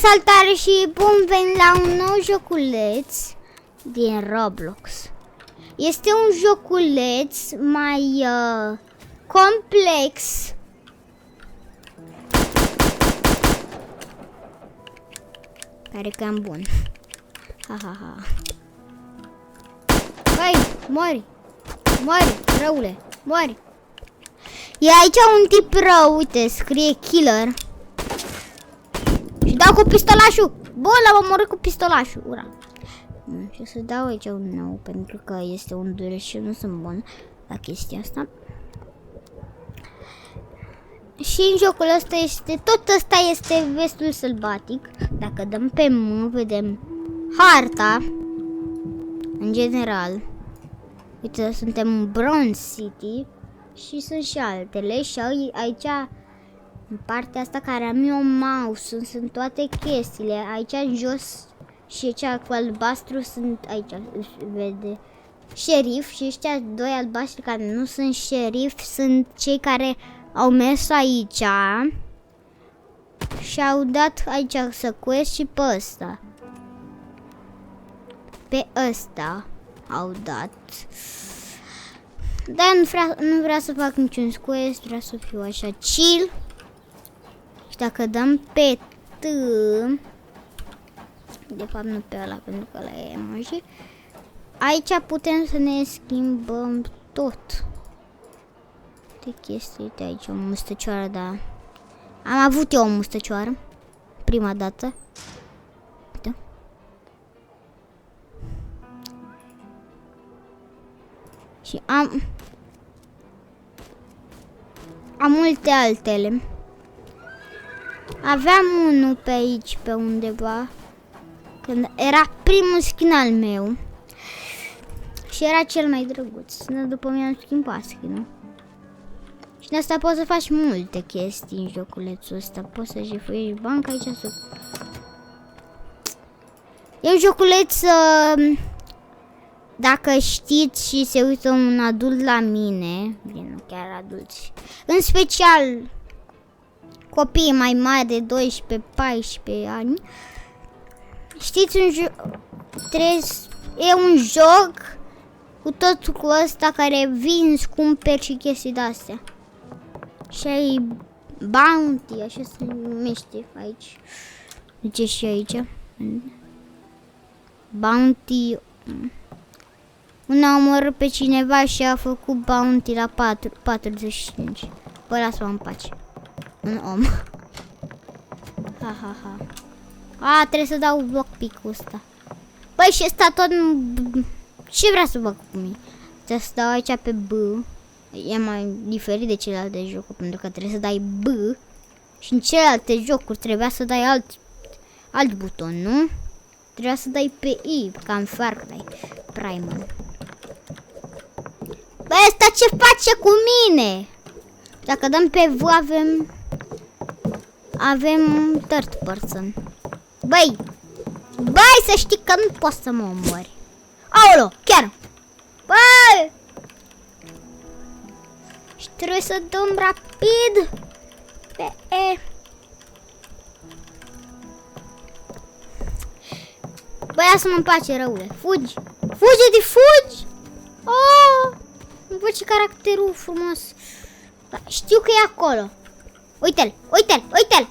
Salutare și bun venit la un nou joculeț din Roblox. Este un joculeț mai complex. Pare că am bun. Ha ha ha. Băi, mori. Mori, răule, mori. E aici un tip rău, uite, scrie killer. Și dau cu pistolașul. Bă, l-am omorât cu pistolașul. Ura. Și o să dau aici un nou, pentru că este un dur și nu sunt bun la chestia asta. Și în jocul ăsta este, tot ăsta este vestul sălbatic. Dacă dăm pe M, vedem harta. În general. Uite, suntem în Bronze City. Și sunt și altele. Și aici, în partea asta care am eu mouse, sunt toate chestiile. Aici în jos și aici cu albastru sunt, aici vede, șerif. Și ăștia doi albaștri care nu sunt șerif sunt cei care au mers aici și au dat aici să quest și pe ăsta. Pe ăsta au dat. Dar nu vrea să fac niciun quest, vrea să fiu așa chill. Și dacă dăm pe T, de fapt nu pe ăla, pentru că ăla e emoji, aici putem să ne schimbăm tot. De chestii, uite aici o mustăcioară, da. Am avut eu o mustăcioară prima dată. Uite. Și am multe altele. Aveam unul pe aici, pe undeva, când era primul skin al meu. Și era cel mai drăguț. După mine am schimbat skin-ul. Și de asta poți să faci multe chestii în joculețul ăsta. Poți să jefuiești banca aici să... E un joculeț, dacă știți și se uită un adult la mine, bine, nu chiar adulți, în special copiii mai mari de 12-14 ani, știți, e un joc cu tot cu ăsta care vinzi, cumperi și chestii de-astea. Și ai bounty, așa se numește aici. Deci și aici. Bounty. Una a omorât pe cineva și a făcut bounty la 45. Bă, lasă-mă în pace. Un om. Ha, ha, ha. A, trebuie să dau lockpick-ul ăsta. Băi, și ăsta tot... Ce vrea să fac cu mine? Trebuie să dau aici pe B. E mai diferit de celelalte jocuri, pentru că trebuie să dai B. Și în celelalte jocuri trebuia să dai alt buton, nu? Trebuia să dai pe I, ca în Far Cry Primal. Băi, ăsta ce face cu mine? Dacă dăm pe V avem third person. Băi, să știi că nu poți să mă omori. Aolo, chiar. Băi! Și trebuie să dăm rapid pe E. Băi, lasă-mă în pace, răule. Fugi! Fugi-te, fugi! Oh! Îmi place caracterul frumos. Da, știu că e acolo. Uite-l, uite-l, uite-l!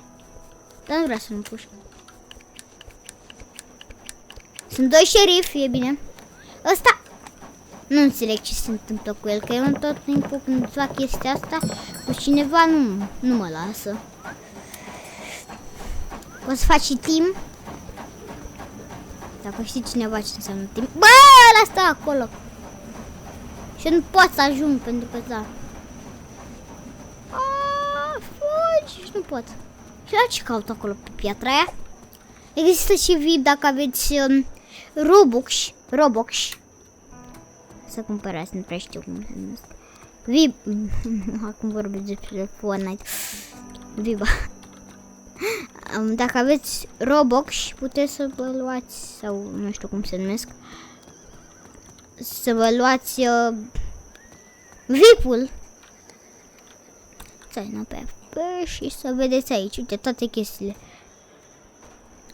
Dar nu vrea să-mi puși. Sunt doi șerifi, e bine. Ăsta... Nu înțeleg ce se întâmplă cu el, că eu în tot timpul când fac chestia asta, cu cineva nu mă lasă. O să faci și timp. Dacă știi cineva ce înseamnă timp. Bă, ăla stă acolo. Și nu pot să ajung, pentru că da. Fugi, și nu pot. Și la ce caut acolo pe piatra aia? Există și VIP dacă aveți Robux. Să cumpărați, nu prea știu cum se numesc. VIP. Acum vorbesc despre Fortnite. Viva. Dacă aveți Robux, puteți să vă luați, sau nu știu cum se numesc, să vă luați VIP-ul. Stai, nu pe și să vedeți aici, uite, toate chestiile.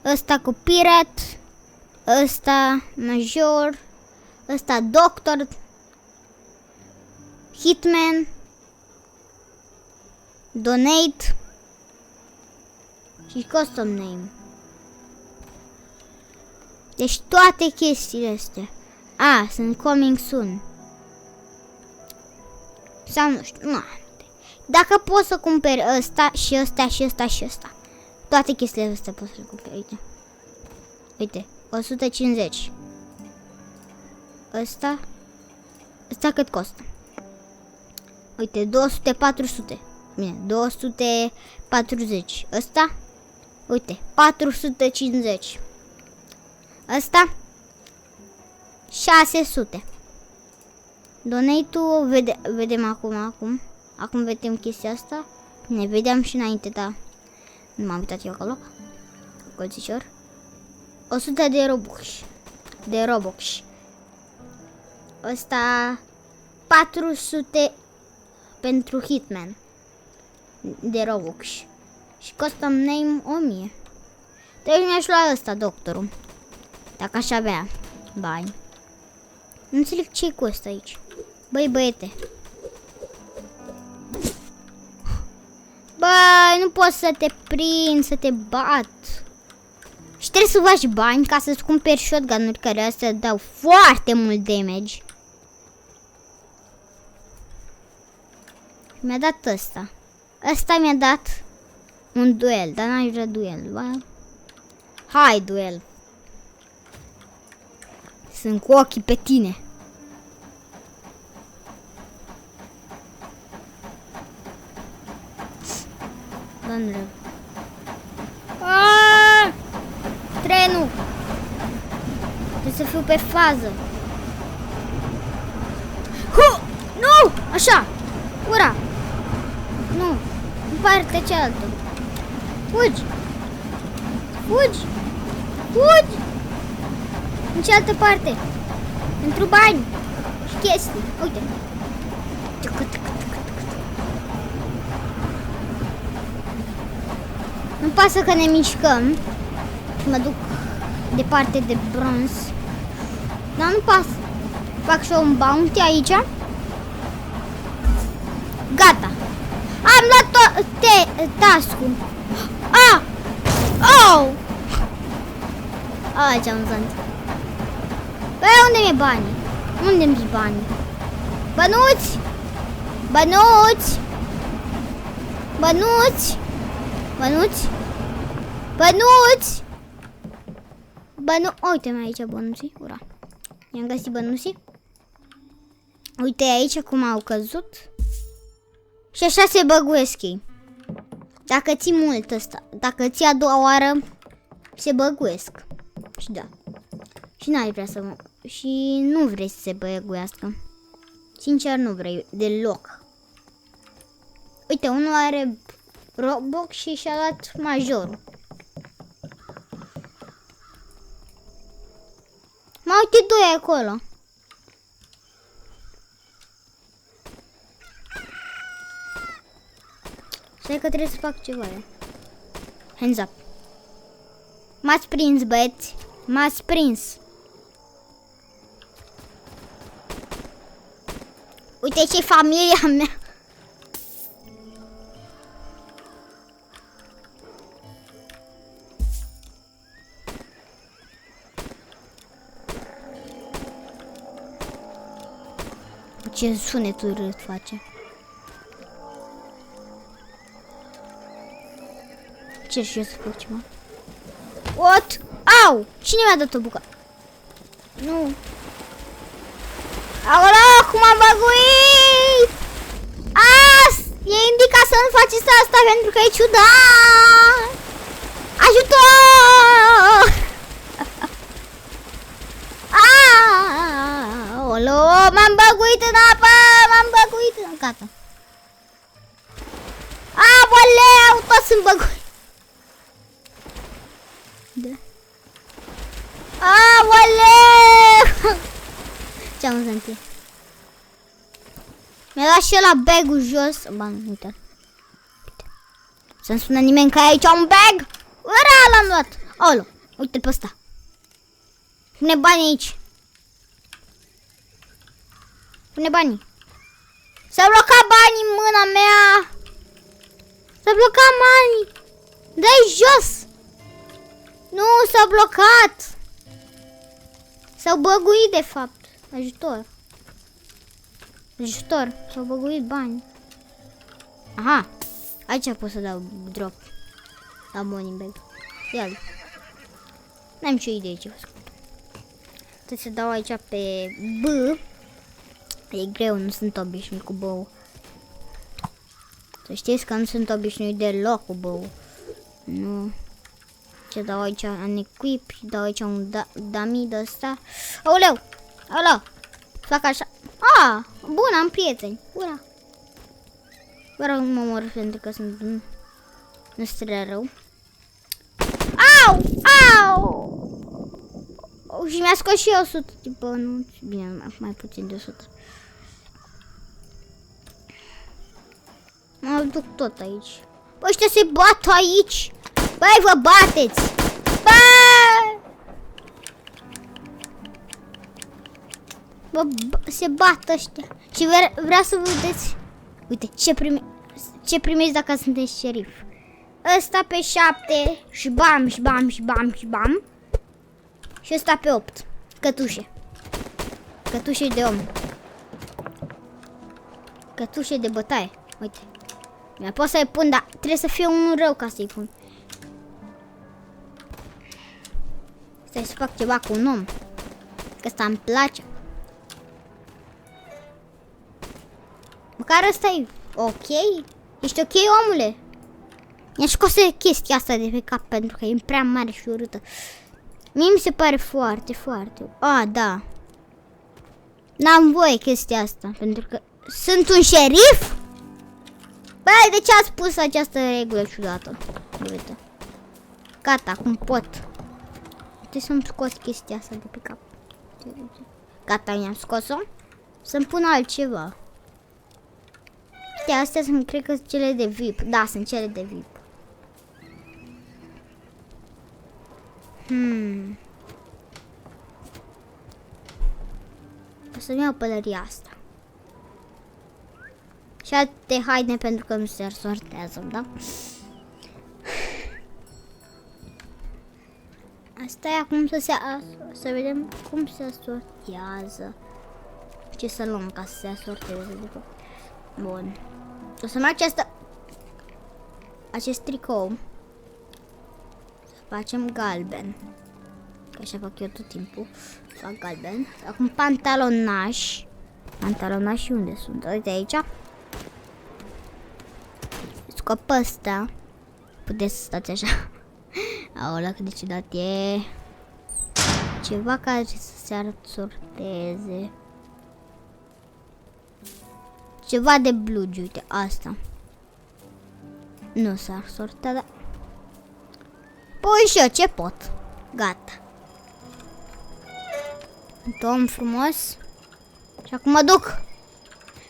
ăsta cu pirate, ăsta major, ăsta doctor, hitman, donate și custom name. Deci toate chestiile astea. Sunt coming soon. Sau nu știu, nu. Dacă poți să cumperi ăsta și ăsta și ăsta și ăsta. Toate chestiile astea poți să le cumperi, uite. Uite, 150. Ăsta cât costă? Uite, 200-400. Bine, 240. Ăsta? Uite, 450. Ăsta? 600. Donate-ul, vedem acum. Acum vedem chestia asta. Ne vedeam și înainte, dar nu m-am uitat eu acolo. Colțișor. 100 de Robux. Ăsta 400 pentru Hitman de Robux. Și custom name 1000. Deci mi-aș lua ăsta, doctorul. Dacă aș avea bani. Nu înțeleg ce-i cu ăsta aici. Băi, băiete. Băi, nu poți să te prind, să te bat. Și trebuie să faci bani ca să-ți cumperi shotgun-uri care astea dau foarte mult damage. Mi-a dat ăsta. Ăsta mi-a dat un duel, dar n-aș vrea duel, ba? Hai, duel. Sunt cu ochii pe tine. Doamne. Trenul. Trebuie să fiu pe fază. Nu! Așa! Ura! Nu! În partea cealaltă. Fugi! Fugi! Fugi! În cealaltă parte. Pentru bani și chestii. Uite. Nu pasă că ne mișcăm. Mă duc departe de bronz. Dar nu pasă. Fac și un bounty aici. Gata. Am luat task-ul. Oh! Ce amuzant. Băi, unde mi-e banii? Unde mi-e banii? Bănuți! Bănuți! Bănuți! Bănuți! Bănuți! Uite-mi aici bănuții. Ura! I-am găsit bănuții. Uite aici cum au căzut. Și așa se băguiesc ei. Dacă ții mult ăsta, dacă ții a doua oară, se băguiesc. Și da. Și n-ai vrea să și nu vrei să se băguiască. Sincer, nu vrei deloc. Uite, unul are Robux și și-a luat majorul. Uite doi acolo. Stai că trebuie să fac ceva. Hands up. M-ați prins, băieți. M-ați prins. Uite ce familia mea. Ce sunet urât face. Ce și eu să fac ceva? What? Au! Cine mi-a dat o bucată? Nu. Aolo, cum am băguit! E indicat să nu faceți asta pentru că e ciudat! Ajutor! Aolo, m-am băguit în apă! M-am băguit în... Gata. Aoleu, toți sunt băguit. Da. Aoleu! Ce amuzant e. Mi-a dat și ăla bag-ul jos. Ba, nu, uite. Să-mi spună nimeni că aici un bag. Ura, l-am luat. Olo, uite pe ăsta. Pune banii aici. Pune banii. S-a blocat banii în mâna mea. S-a blocat banii. Dai jos. Nu, s-a blocat. S-au băguit de fapt. Ajutor. Ajutor. S-au băguit bani. Aha. Aici pot să dau drop. La money bag. Ia-l. N-am nicio idee ce fac. Trebuie să dau aici pe B. E greu, nu sunt obișnuit cu B-ul. Să știți că nu sunt obișnuit deloc cu B-ul. Nu. Ce dau aici în equip și dau aici un dummy de ăsta. Aoleu! Alo! Fac așa. Ah! Bun, am prieteni. Ura! Vreau să mă omor pentru că sunt nu stre rău. Au! Au! Și mi-a scos și 100. Tipă, nu, bine, mai puțin de 100. Mă duc tot aici. Bă, ăștia se bat aici. Băi, vă bateți! Băi! Bă, se bat ăștia. Și vreau să vedeți. Uite, ce primești dacă sunteți șerif. Ăsta pe 7 și bam, și bam, și bam, și bam. Și ăsta pe 8. Cătușe. Cătușe de om. Cătușe de bătaie. Uite. Mai pot să-i pun, dar trebuie să fie unul rău ca să-i pun. Stai să fac ceva cu un om. Că ăsta îmi place. Măcar ăsta e ok. Ești ok, omule? Mi-a scoase chestia asta de pe cap pentru că e prea mare și urâtă. Mie mi se pare foarte, foarte... A, da. N-am voie chestia asta, pentru că sunt un șerif? Băi, de ce ați pus această regulă ciudată? Uite. Gata, acum pot. Trebuie să-mi scot chestia asta de pe cap. Gata, mi-am scos-o. Să-mi pun altceva. Uite, astea sunt, cred că sunt cele de VIP. Da, sunt cele de VIP. O să-mi iau pălăria asta. Și alte haine pentru că nu se sortează, da? Asta e acum să vedem cum se sortează. Ce să luăm ca să se sorteze de fapt. Bun. O să merg acest tricou. Să facem galben. Că așa fac eu tot timpul. Fac galben. Acum pantalonași. Pantalonași unde sunt? Uite aici. Scop pe ăsta. Puteți să stați așa. Aolea, cât de ciudat e. Ceva care să se sorteze. Ceva de blugi, uite, asta. Nu s-ar sorta, dar... Păi și eu, ce pot? Gata. Tom frumos. Și acum mă duc.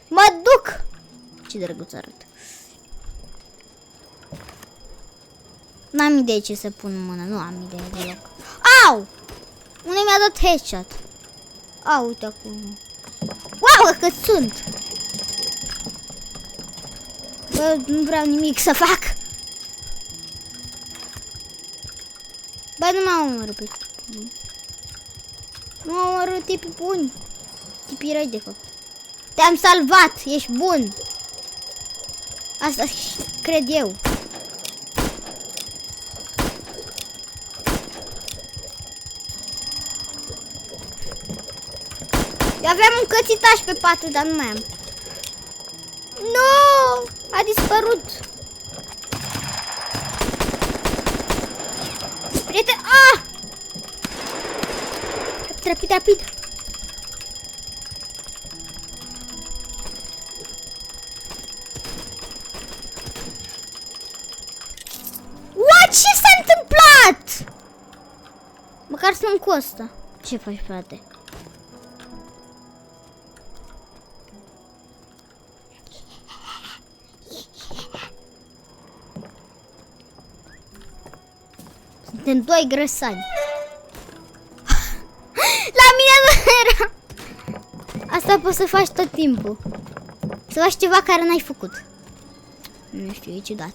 Mă duc! Ce drăguț arăt. N-am idee ce să pun în mână, nu am idee deloc. Au! Unde mi-a dat headshot? Au, uite acum. Wow, cât sunt! Bă, nu vreau nimic să fac. Bă, nu m-au omorât pe tipii. Nu m-au omorât tipii buni. Tipii răi, de fapt. Te-am salvat, ești bun. Asta cred eu. Eu aveam un cățitaș pe patru, dar nu mai am. Nu! A dispărut. Prieten, ah! Rapid, rapid. What? Ce s-a întâmplat? Măcar să nu-mi costă. Ce faci, frate? Suntem doi grăsani. La mine nu era. Asta poți să faci tot timpul. Să faci ceva care n-ai făcut. Nu știu, e ciudat.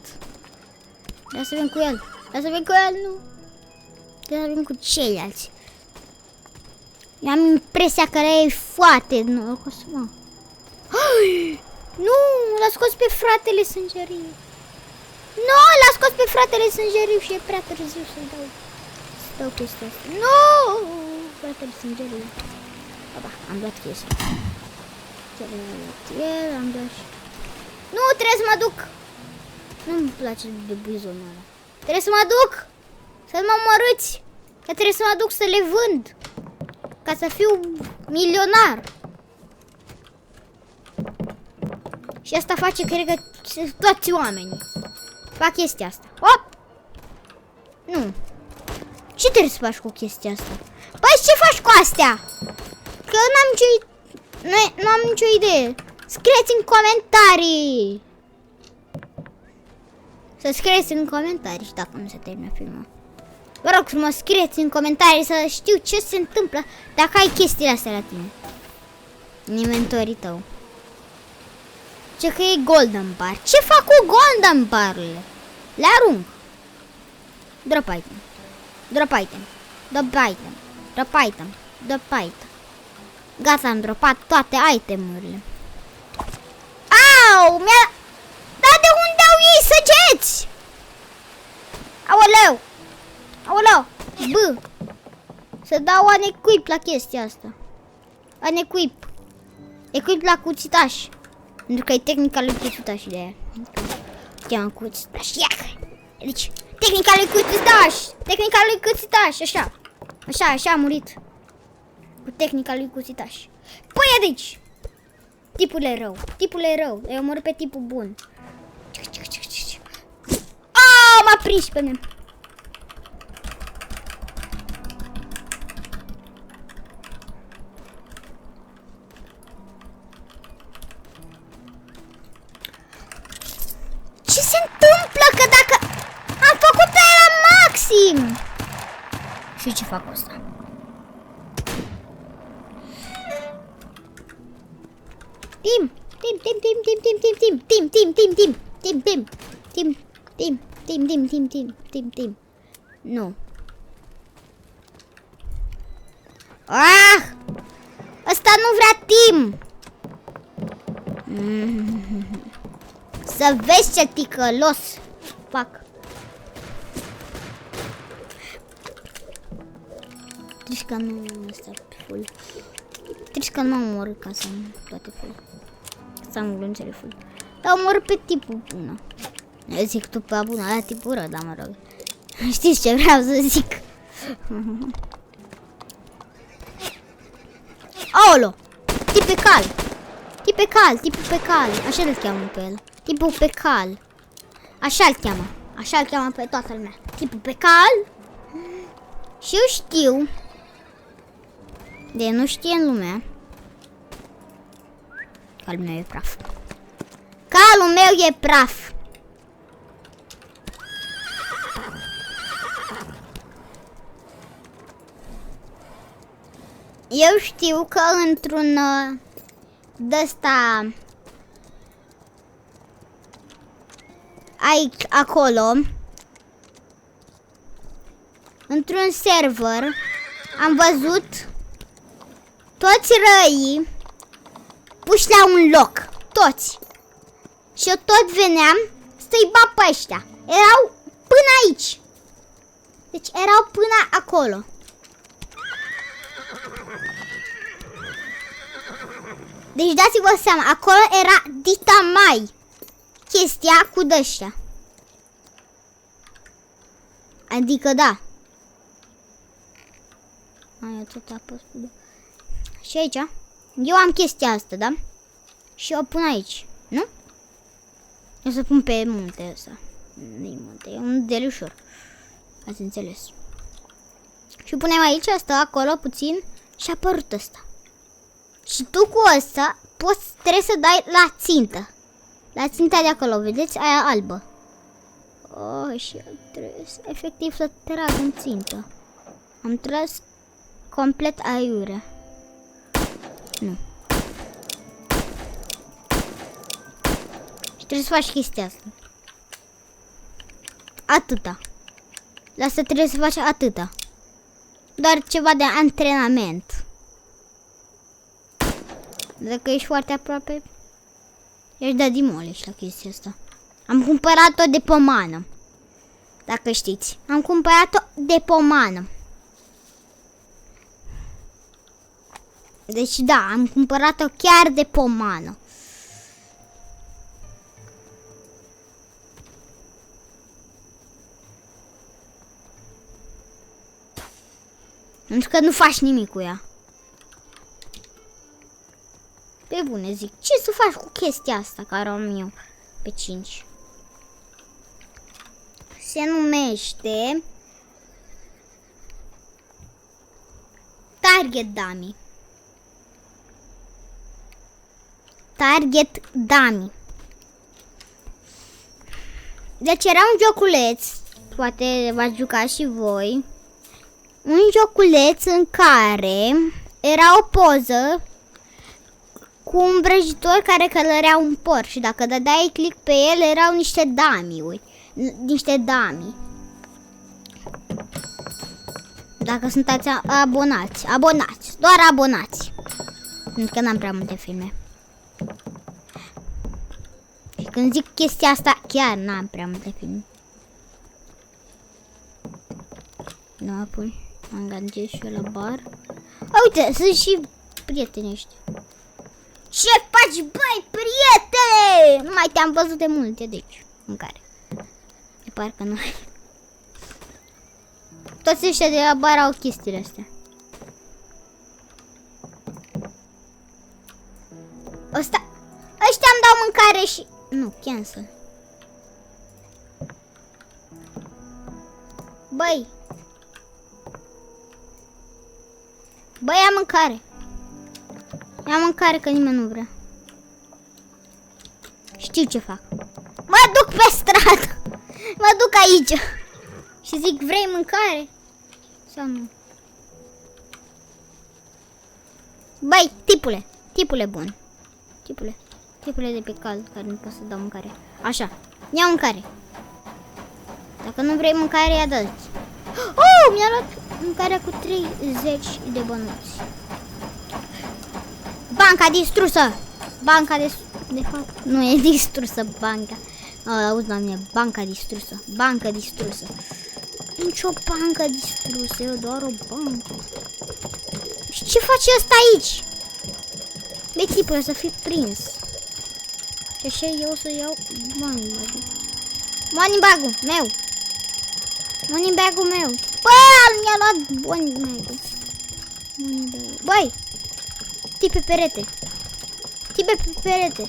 Vreau să vin cu el. Vreau să vin cu el, nu. Vreau să vin cu ceilalți. Eu am impresia că e foarte norocos, mă. Nu, l-a scos pe fratele sângeriu. Nu, l-a scos pe fratele sângeriu și e prea târziu să-i dau chestia asta. Nu, fratele sângeriu. Aba, am luat chestia. Am dat și... Nu, trebuie să mă duc. Nu-mi place de bizonul ăla. Trebuie să mă duc. Să mă omorâți. Că trebuie să mă duc să le vând. Ca să fiu milionar. Și asta face, cred că, toți oamenii fac chestia asta. Hop! Nu. Ce trebuie să faci cu chestia asta? Păi ce faci cu astea? Că n-am nicio idee. Scrieți în comentarii. Să scrieți în comentarii și dacă nu se termină filmul. Vă rog să mă scrieți în comentarii să știu ce se întâmplă dacă ai chestiile astea la tine. În inventorii tău. Ce că e golden bar. Ce fac cu golden barurile? Le arunc. Drop item. Drop item. Drop item. Drop item. Drop item. Gata, am dropat toate itemurile. Au! Dar de unde au ei săgeți? Aoleu! Aoleu! B! Să dau unequip la chestia asta. Unequip. Equip la cuțitaș. Pentru că e tehnica lui cuțitaș de aia. Cheamă cuțitaș. Deci, tehnica lui cuțitaș. Tehnica lui cuțitaș. Așa. Așa a murit. Cu tehnica lui cuțitaș. Păi deci. Tipul e rău. Tipul e rău. Eu omor pe tipul bun. Aaa, m-a prins pe mine. Ce se întâmplă? Că dacă am făcut aia la maxim. Și ce fac asta? Tim. Nu. Ah! Ăsta nu vrea timp. Să vezi ce ticălos fac. Deci că nu ăsta full. Deci că nu am omorât ca să am toate full. Să am glonțele full. Dar omorât pe tipul bună. Eu zic tu pe bună, la tipul rău, dar mă rog. Știți ce vreau să zic? Aolo! Tip pe cal! Tipul pe cal! Așa îl cheamă pe el. Tipul pe cal. Așa îl cheamă pe toată lumea. Tipul pe cal. Și eu știu. De nu știe în lumea. Calul meu e praf. Calul meu e praf. Eu știu că într-un d-ăsta aici, acolo, într-un server, am văzut toți răii puși la un loc. Toți. Și eu tot veneam să-i bat pe ăștia. Erau până aici. Deci erau până acolo. Deci dați-vă seama, acolo era dita mai chestia cu dăștia. Adică da. Aia tot apăs. Și aici, eu am chestia asta, da? Și o pun aici, nu? O să pun pe munte ăsta. Nu-i munte, e un delușor. Ați înțeles. Și punem aici asta, acolo, puțin. Și a apărut ăsta. Și tu cu ăsta trebuie să dai la țintă. La ținta de acolo, vedeți? Aia albă. Oh, și eu trebuie efectiv să trag în țintă. Am tras complet aiure. Nu. Și trebuie să faci chestia asta. Atâta. La asta trebuie să faci atâta. Doar ceva de antrenament. Dacă ești foarte aproape, ești de demolish la chestia asta. Am cumpărat-o de pomană. Dacă știți. Am cumpărat-o de pomană. Deci da, am cumpărat-o chiar de pomană. Pentru că nu faci nimic cu ea. Pe bune zic, ce să faci cu chestia asta care am eu pe 5? Se numește Target Dummy. Target Dummy. Deci era un joculeț, poate v-ați jucat și voi. Un joculeț în care era o poză cu un vrăjitor care călărea un porc și dacă dădeai click pe el erau niște dummy-uri. Niște dummy. Dacă sunteți abonați, doar abonați. Pentru că n-am prea multe filme. Și când zic chestia asta, chiar n-am prea multe filme. Nu, apoi mă angajez și eu la bar. Uite, sunt și prieteni ăștia. Ce faci, băi, prietene? Nu mai te-am văzut de multe, deci, în care. De parcă nu. Toți ăștia de la bar au chestiile astea. Ăștia îmi dau mâncare și... Nu, cancel. Băi. Băi, ia mâncare. Ia mâncare că nimeni nu vrea. Știu ce fac. Mă duc pe stradă. Mă duc aici. Și zic, vrei mâncare? Sau nu? Băi, tipule bun. Tipule de pe cal care nu pot să dau mâncare. Așa, ia mâncare. Dacă nu vrei mâncare, ia dă-ți. Oh, mi-a luat mâncarea cu 30 de bănuți. Banca distrusă. De fapt, nu e distrusă banca. Auzi, doamne, banca distrusă. Banca distrusă. Nici o bancă distrusă, eu doar o bancă. Și ce face ăsta aici? Băi, tipul, să fii prins. Și așa eu să iau money bag-ul. Money bag-ul meu. Money bag-ul meu. Băi, mi-a luat money bag-ul. Băi, tii pe perete. Tii pe perete.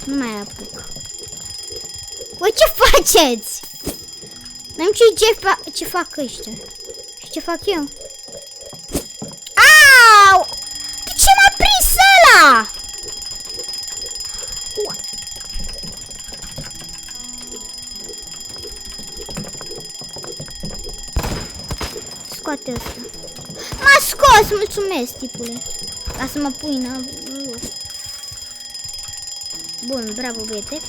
Nu mai apuc. Băi, ce faceți? N-am ce fac ăștia. Și ce fac eu? Au! De ce m-a prins ăla? Scoate ăsta. M-a scos, mulțumesc, tipule. Ca să mă pui în... Bun, bravo, băiete.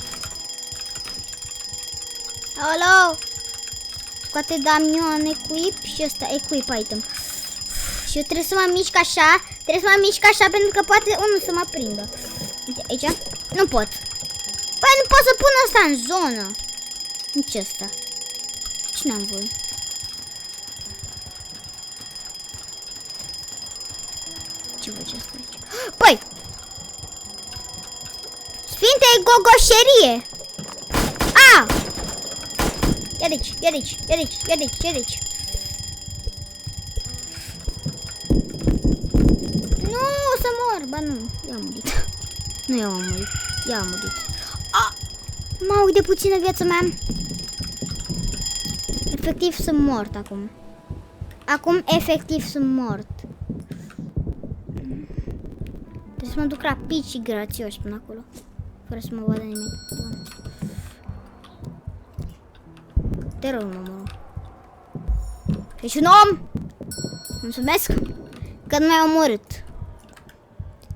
Alo! Scoate damnion equip și ăsta equip item. Și eu trebuie să mă mișc așa. Pentru că poate unul să mă prindă. Uite, aici? Nu pot. Păi nu pot să pun asta în zonă. Nici ăsta. Ce n-am voie? Ce face asta aici? Păi! Sfinte gogoșerie! A! Ia deci. Nu, o să mor. Ba nu, i-am murit. Nu i-am murit, i-am murit. Mă, de puțină viața mea. Efectiv sunt mort acum. Acum efectiv sunt mort. Trebuie să mă duc rapid și grațios până acolo. Fără să mă vadă nimic. Bun. Te rog, mă. Ești un om? Mulțumesc că nu m-ai omorât.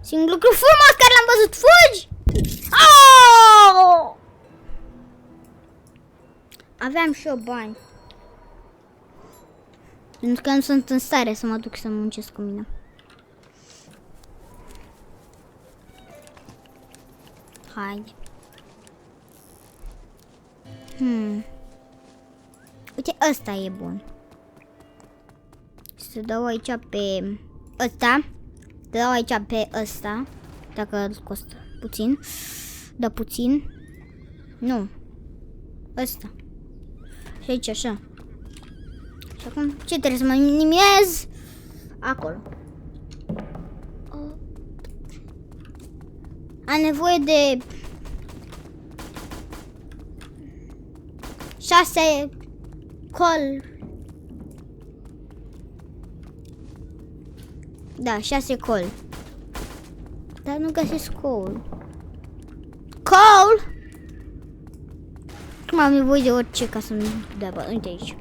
Singurul lucru frumos care l-am văzut. Fugi! Oh! Aveam și eu bani. Pentru că nu sunt în stare să mă duc să muncesc cu mine. Hai. Uite, ăsta e bun. Să dau aici pe ăsta. Să dau aici pe ăsta. Dacă costă puțin. Da, puțin. Nu. Ăsta. Și aici așa. Și acum, ce trebuie să mă minimizez? Acolo. Am nevoie de 6 col. Da, 6 col. Dar nu găsesc coal. Coal? Cum am nevoie de orice ca să-mi dea bani. Uite aici.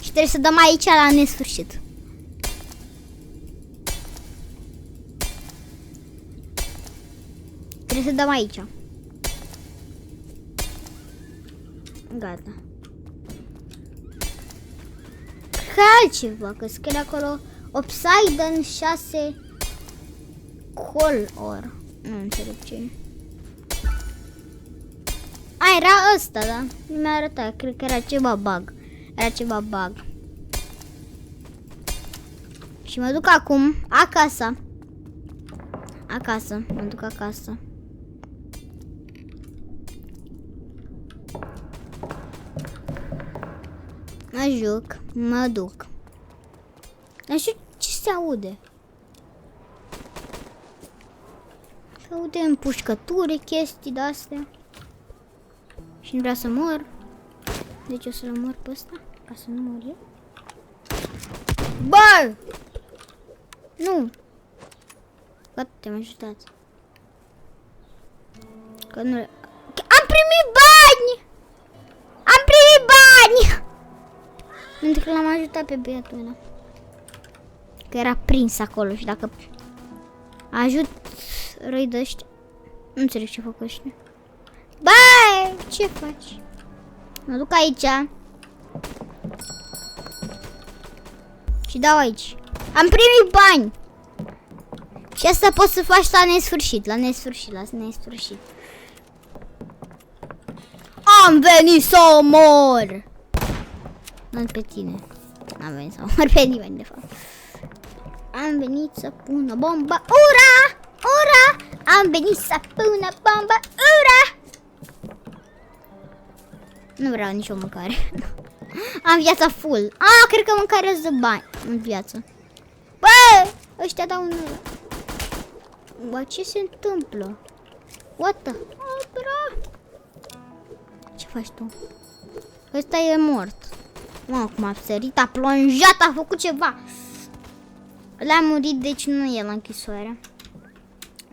Și trebuie să dăm aici la nesfârșit. Trebuie să dăm aici. Gata. Că altceva, că scrie acolo Obsidian 6 color. Nu înțeleg ce e. A, era ăsta, da? Nu mi-a arătat, cred că era ceva bug. Era ceva bug. Și mă duc acum acasă. Acasă, mă duc acasă. Mă juc, mă duc. Nu știu ce se aude. Se aude împușcături, chestii de-astea. Și nu vrea să mor. Deci o să-l omor pe ăsta, ca să nu mor eu. Bă! Nu! Gata, te-am ajutat. Că nu... Am primit bani! Am primit bani! Pentru că l-am ajutat pe băiatul ăla. Că era prins acolo și dacă ajut răi de ăștia... Nu înțeleg ce fac ăștia. Băi! Ce faci? Mă duc aici. Și dau aici. Am primit bani! Și asta poți să faci la nesfârșit, la nesfârșit, la nesfârșit. Am venit să omor! Nu pe tine. N-am venit să omor pe nimeni, de fapt. Am venit să pun o bombă. Ura! Ura! Am venit să pun o bombă. Ura! Nu vreau nicio mâncare. Am viața full. Ah, cred că mâncarea îți dă bani în viață. Bă! Ăștia dau un... Bă, ce se întâmplă? What the... Oh, bro! Ce faci tu? Ăsta e mort. Mă, cum a sărit, a plonjat, a făcut ceva. L-a murit, deci nu e la închisoare.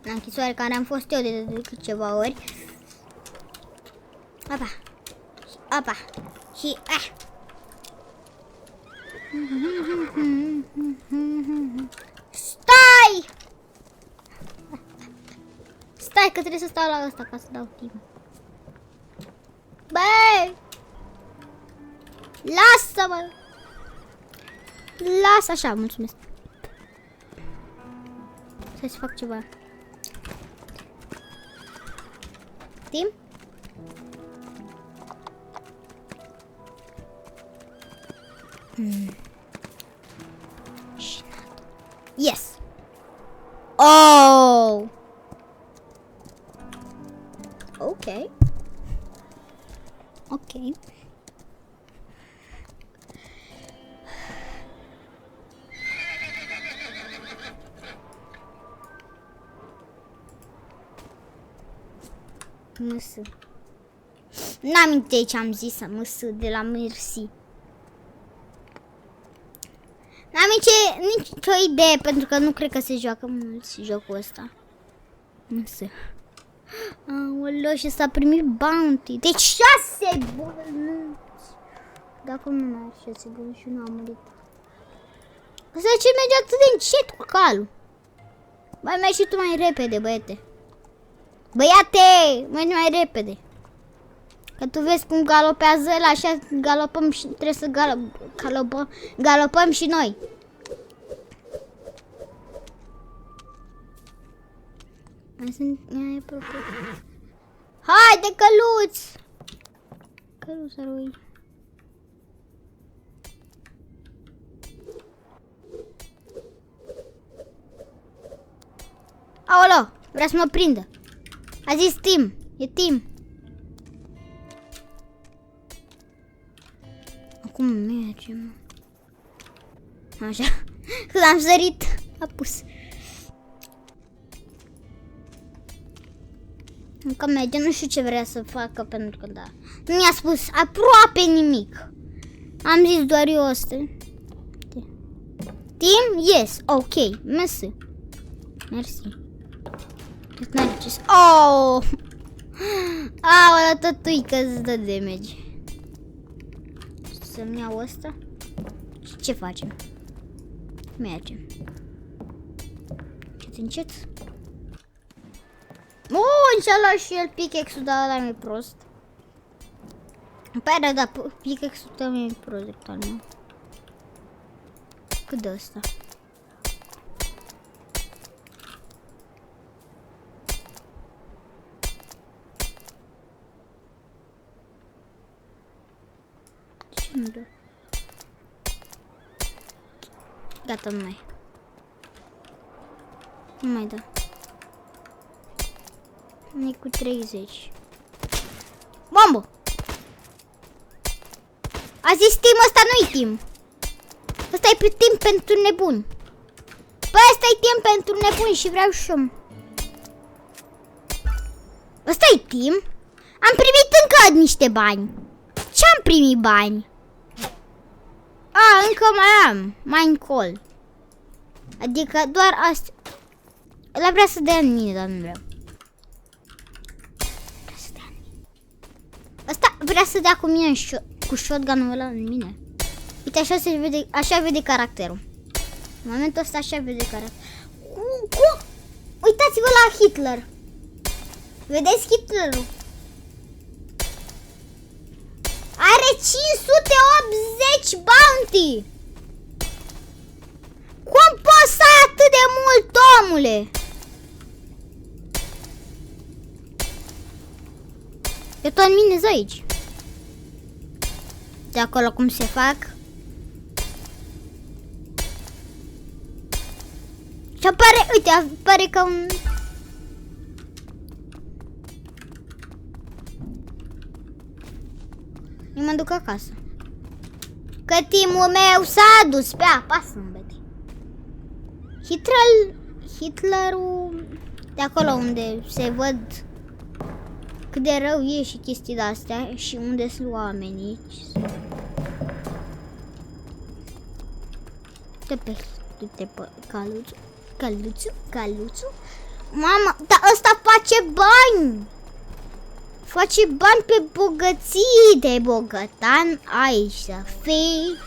La închisoare care am fost eu de câteva ori. Apa. Apa. Și... Stai! Stai că trebuie să stau la ăsta ca să dau timp. Băi! Lasă-mă! Lasă așa, mulțumesc. Să-ți fac ceva. Timp? Yes! Oh! Okay. Okay. Măsă. N-aminte ce am zis, măsă, de la Mersi. N-am nicio idee, pentru că nu cred că se joacă mult jocul ăsta. Însă. Aoleu, și s-a primit bounty. Deci 6 bănuți. Dacă nu mai are 6 bănuți și nu am murit. Asta ce merge atât de încet cu calul. Mai mergi și tu mai repede, băiete. Băiate, mergi mai repede. Că tu vezi cum galopează ăla, așa galopăm și trebuie să galopăm și noi. Haide, căluț! Căluțărui. Aolo, vrea să mă prindă. A zis Tim, e Tim. Acum mergem. Așa. Când am sărit, a pus. Încă merge, nu știu ce vrea să facă pentru că da. Nu mi-a spus aproape nimic. Am zis doar eu asta. Tim? Yes, ok, mersi. Mersi. Oh! Aolea, tătuică îți dă damage. Să-mi iau ăsta. Și ce facem? Mergem. Încet, încet. Și-a luat și el pickaxe-ul, dar ăla mi-e prost. Îmi pare, da, pickaxe-ul tău mi-e prost decât al meu. Cât de ăsta? Ce nu dă? Gata, nu mai. Nu mai dă. E cu 30. Bombă! A zis Tim, ăsta nu-i Tim. Ăsta e timp pentru nebuni. Păi ăsta e timp pentru nebuni și vreau și eu. Ăsta e Tim? Am primit încă niște bani. Ce-am primit bani? A, încă mai am. Mai încol. Adică doar asta. Ăla vrea să dea în mine, dar nu vreau. Asta vrea să dea cu mine cu shotgun-ul ăla în mine. Uite, așa se vede, așa vede caracterul. În momentul ăsta așa vede caracterul. Uitați-vă la Hitler. Vedeți Hitlerul? Are 580 bounty. Cum poți să ai atât de mult, omule? Eu tot minez aici. De acolo cum se fac. Și apare, uite, apare ca un... Eu mă duc acasă. Că timul meu s-a dus pe apa sâmbătă. Hitlerul de acolo unde se văd cât de rău e și chestii de-astea și unde sunt oamenii. Du-te pe caluțu. Mama, dar ăsta face bani. Face bani pe bogății de bogătan. Aici să fii.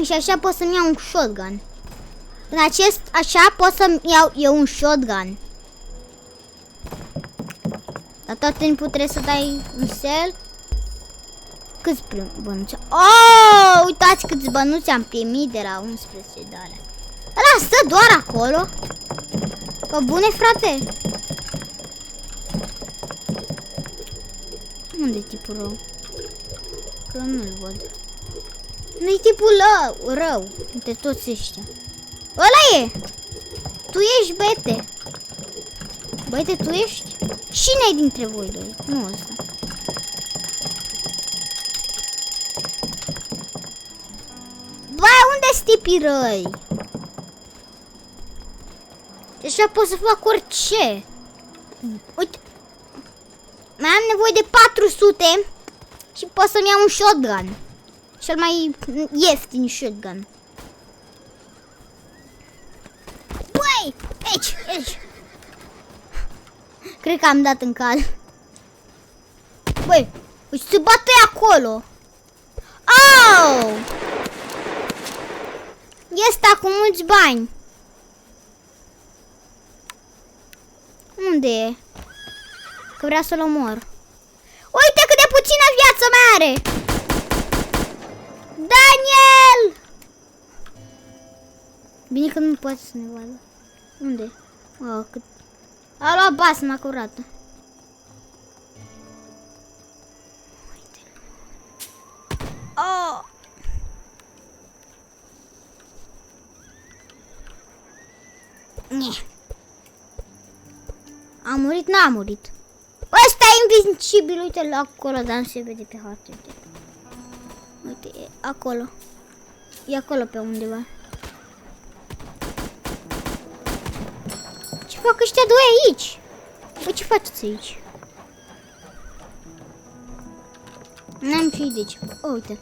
Și așa pot să-mi iau un shotgun. În așa pot să-mi iau eu un shotgun. Dar tot timpul trebuie să dai un sel. Câți bănuți? Oh, uitați câți bănuți am primit de la 11 dolari. Ăla stă doar acolo. Pe bune, frate. Unde-i tipul rău? Că nu-l văd. Nu-i tipul rău. Între toți ăștia. Ăla e. Tu ești, băiete. Băiete, tu ești? Cine-i dintre voi doi? Nu ăsta. Bă, unde-s tipii răi? Așa pot să fac orice. Uite. Mai am nevoie de 400 și pot să-mi iau un shotgun. Cel mai ieftin shotgun. Băi, aici. Cred că am dat în cal. Băi, uite, se bate acolo. Au! Este cu mulți bani. Unde e? Că vrea să-l omor. Uite cât de puțină viață mai are. Daniel! Bine că nu poate să ne vadă. Unde? Oh, cât... A luat basma curată. Oh! A murit? N-a murit. Ăsta e invincibil, uite-l acolo, dar nu se vede pe hartă. Uite, e acolo. E acolo pe undeva. Ce fac ăștia doi aici? Bă, ce faceți aici? N-am nicio idee ce fac. Oh, uite.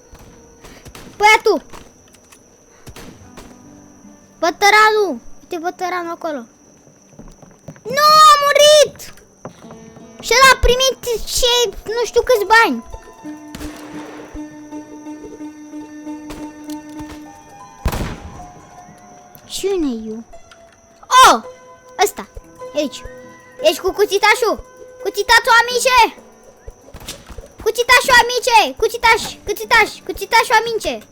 Băiatul! Bătăranul! Uite bătăranul acolo. Nu, a murit! Și el a primit și nu știu câți bani. Cine e eu? Oh! Ăsta! Aici! Ești cu cuțitașul! Cuțitașul, amice! Cuțitașul, amice! Cuțitaș! Cuțitaș! Cuțitașul, amice!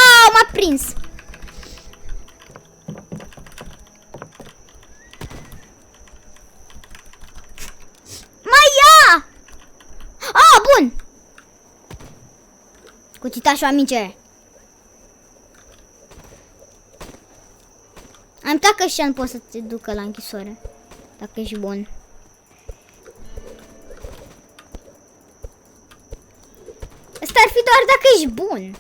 Au, m-a prins! Mai ia! Ah, bun! Cuțitașul, amice! Am uitat că și nu poți să te ducă la închisoare. Dacă ești bun. Asta ar fi doar dacă ești bun.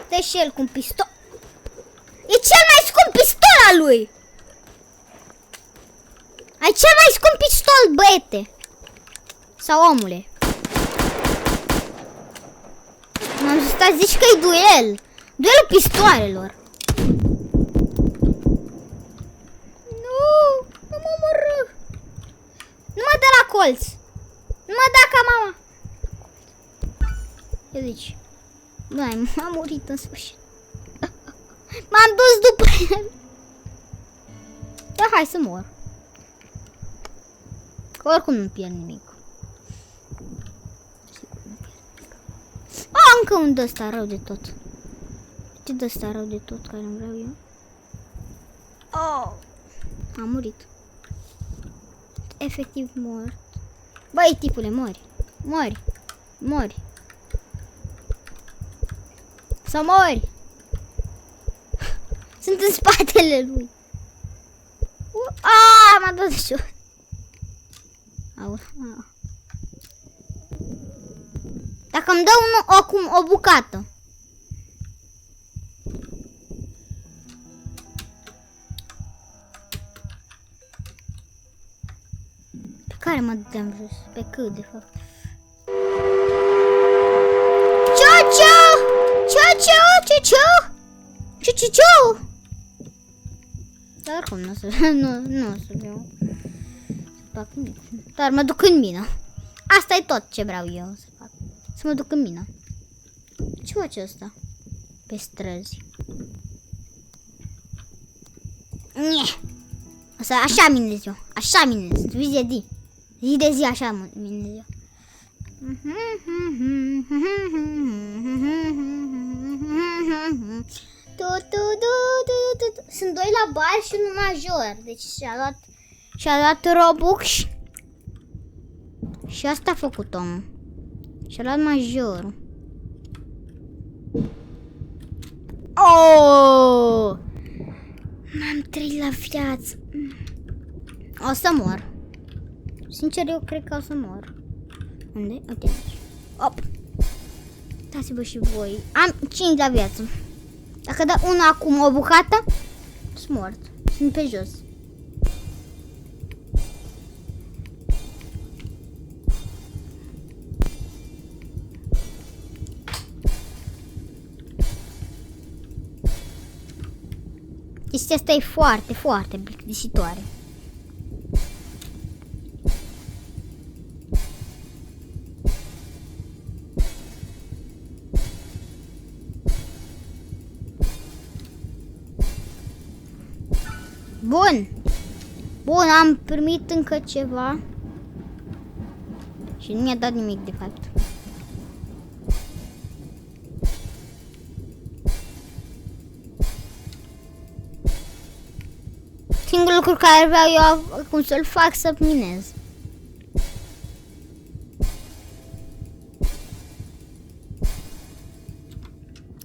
Dă și el cu un pistol. E cel mai scump pistol al lui. Ai cel mai scump pistol, băiete. Sau omule. M-am zis, zici că e duel. Duelul pistoarelor. Nu mă omorâ. Nu mă dă la colț. Nu mă dă ca mama. Eu zici. Băi, m-am murit în sfârșit. M-am dus după el. Da, hai să mor. Că oricum nu pierd nimic. Încă un de-ăsta rău de tot. Ce de-ăsta rău de tot care îmi vreau eu? Oh! Am murit. Efectiv mort. Băi, tipule, mori. Mori. Mori. Să mori. Sunt în spatele lui. M-a dat de jos. Dacă îmi dă acum o bucată. Pe care mă dădeam jos? Pe cât, de fapt? Ciu-ciu! Ciu-ciu! Ciu-ciu! Ciu-ciu! Dar oricum nu o să... Nu o să vreau să fac nimic. Dar mă duc în mină. Asta e tot ce vreau eu să fac. Să mă duc în mină. Ce face ăsta? Pe străzi. O să așa minez eu. Așa minez. Zi de zi. Zi de zi așa minez eu. Sunt doi la bar și unul major. Deci și-a luat Robux. Și asta a făcut omul. Și-a luat majorul. Oh! M-am trăit la viață. O să mor. Sincer, eu cred că o să mor. Unde? Uite aici. Op! Dați-vă și voi. Am 5 la viață. Dacă dă una acum o bucată, sunt mort. Sunt pe jos. Chestia asta e foarte, foarte plictisitoare. Bun. Bun, am primit încă ceva. Și nu mi-a dat nimic, de fapt. Singurul lucru care vreau eu acum să-l fac, să minez.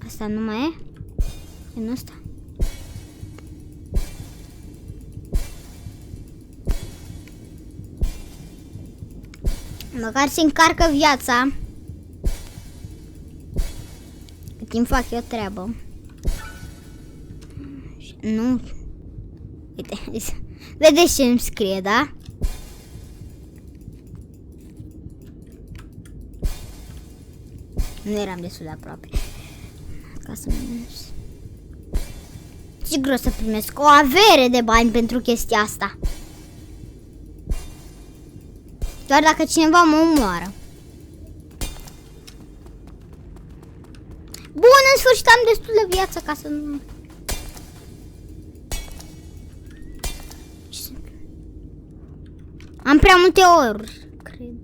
Asta nu mai e? E nu asta? Măcar se încarcă viața. Cât timp fac eu treabă. Nu. Uite. Vedeți ce îmi scrie, da? Nu eram destul de aproape. Ca să minus. Sigur o să primesc o avere de bani pentru chestia asta. Doar dacă cineva mă omoară. Bun, în sfârșit am destul de viață ca să nu... Am prea multe ori, cred.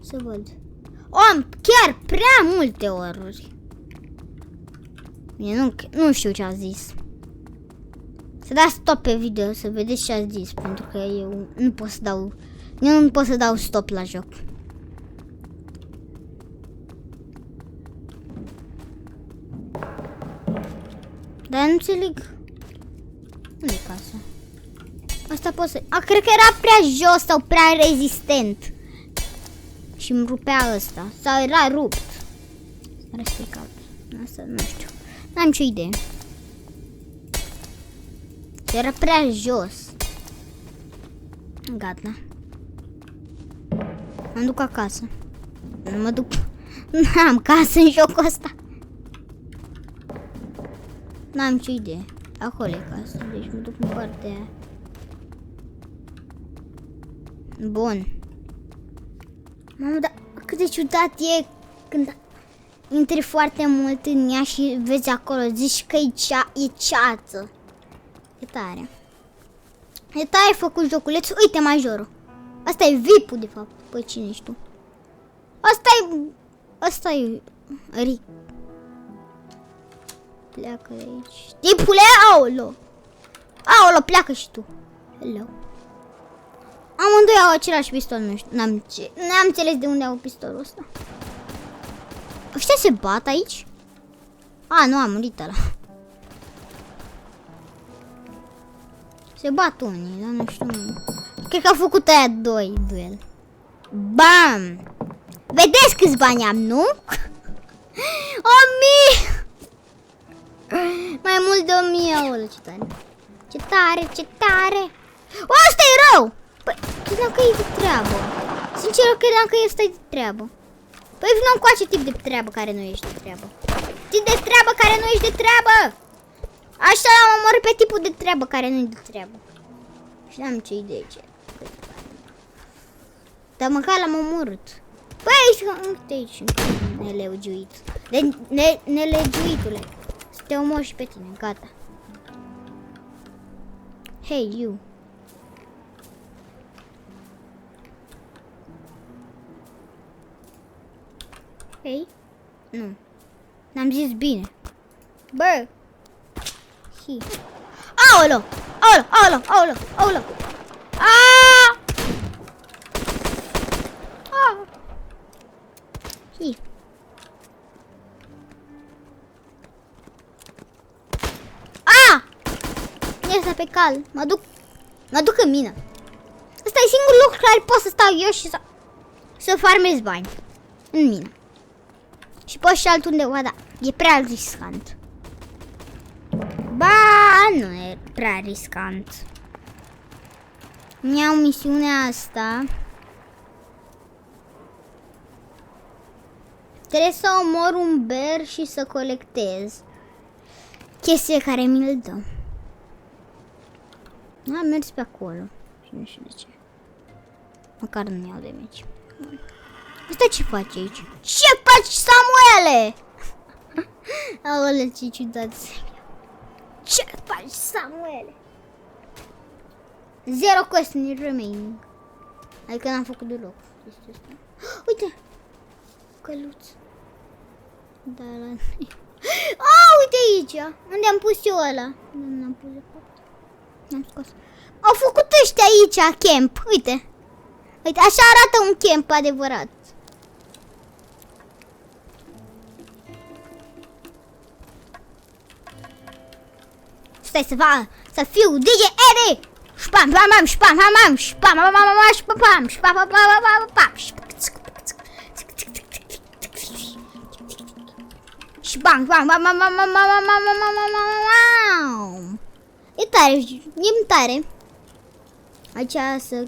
Să văd. Am chiar prea multe oruri. Nu știu ce a zis. Să dați stop pe video să vedeți ce a zis, pentru că eu nu pot să dau... Eu nu pot să dau stop la joc. Dar nu înțeleg. Unde e casa? Asta pot să... cred că era prea jos sau prea rezistent. Și îmi rupea ăsta. Sau era rupt. S-a restricat. Asta nu știu. N-am nicio idee. Era prea jos. Gata. Mă duc acasă. Nu mă duc. N-am casă în jocul ăsta. N-am nicio idee. Acolo e casa. Deci mă duc în partea aia. Bun. Mamă, dar cât de ciudat e când intri foarte mult în ea și vezi acolo. Zici că e ceață. E tare. E tare făcut joculețul. Uite majorul. Asta e VIP-ul de fapt. Păi cine ești tu? Asta e Rick. Pleacă de aici. Tipule, aolo. Aolo, pleacă și tu. Hello. Amândoi au același pistol, nu știu. N-am înțeles de unde au pistolul ăsta. Ăștia se bat aici? Nu, am murit ăla. Se bat unii, dar nu știu. Cred că au făcut aia doi duel. Bam! Vedeți câți bani am, nu? 1000! Mai mult de 1000, aoleu, ce tare. Ce tare, ce tare. O, ăsta e rău! Păi, credeam că e de treabă. Sincer, credeam că ăsta e de treabă. Păi vină încoace tip de treabă care nu ești de treabă. Tip de treabă care nu ești de treabă! Așa l-am omorât pe tipul de treabă care nu e de treabă. Și n-am ce idee ce. Dar măcar l-am omorât. Păi, uite aici, nelegiuit. Nelegiuitule. Să te omor și pe tine, gata. Hey, you. Hey? Nu. N-am zis bine. Bă! Hi. Aolo! Aolo! Aolo! Aolo! Aolo! Aaaa! Hi. Iesa pe cal. Mă duc în mină. Ăsta e singurul lucru care pot să stau eu și să farmez bani. În mină. Și pot și altundeva, da. E prea riscant. Ba, nu e prea riscant. Îmi iau misiunea asta. Trebuie să omor un ber și să colectez chestii care mi-l dă. Am mers pe acolo. Și nu știu de ce. Măcar nu iau de mici. Asta ce faci aici? Ce faci, Samuele? Aoleu, ce ciudat. Ce faci, Samuele? 0 questions remaining. Adică n-am făcut deloc. Uite! Căluț. Da, la... uite aici! Unde am pus eu ăla? Nu am pus de fapt. N-am scos. Au făcut ăștia aici camp. Uite. Uite, așa arată un camp adevărat. Stai să fiu DJ Eddie! Spam, pam, pam, spam, pam, pam, spam, pam, pam, pam, spam, pam, spam, pam, pam, pam, spam, pam, pam, pam, pam, pam. E tare, e tare. Aici să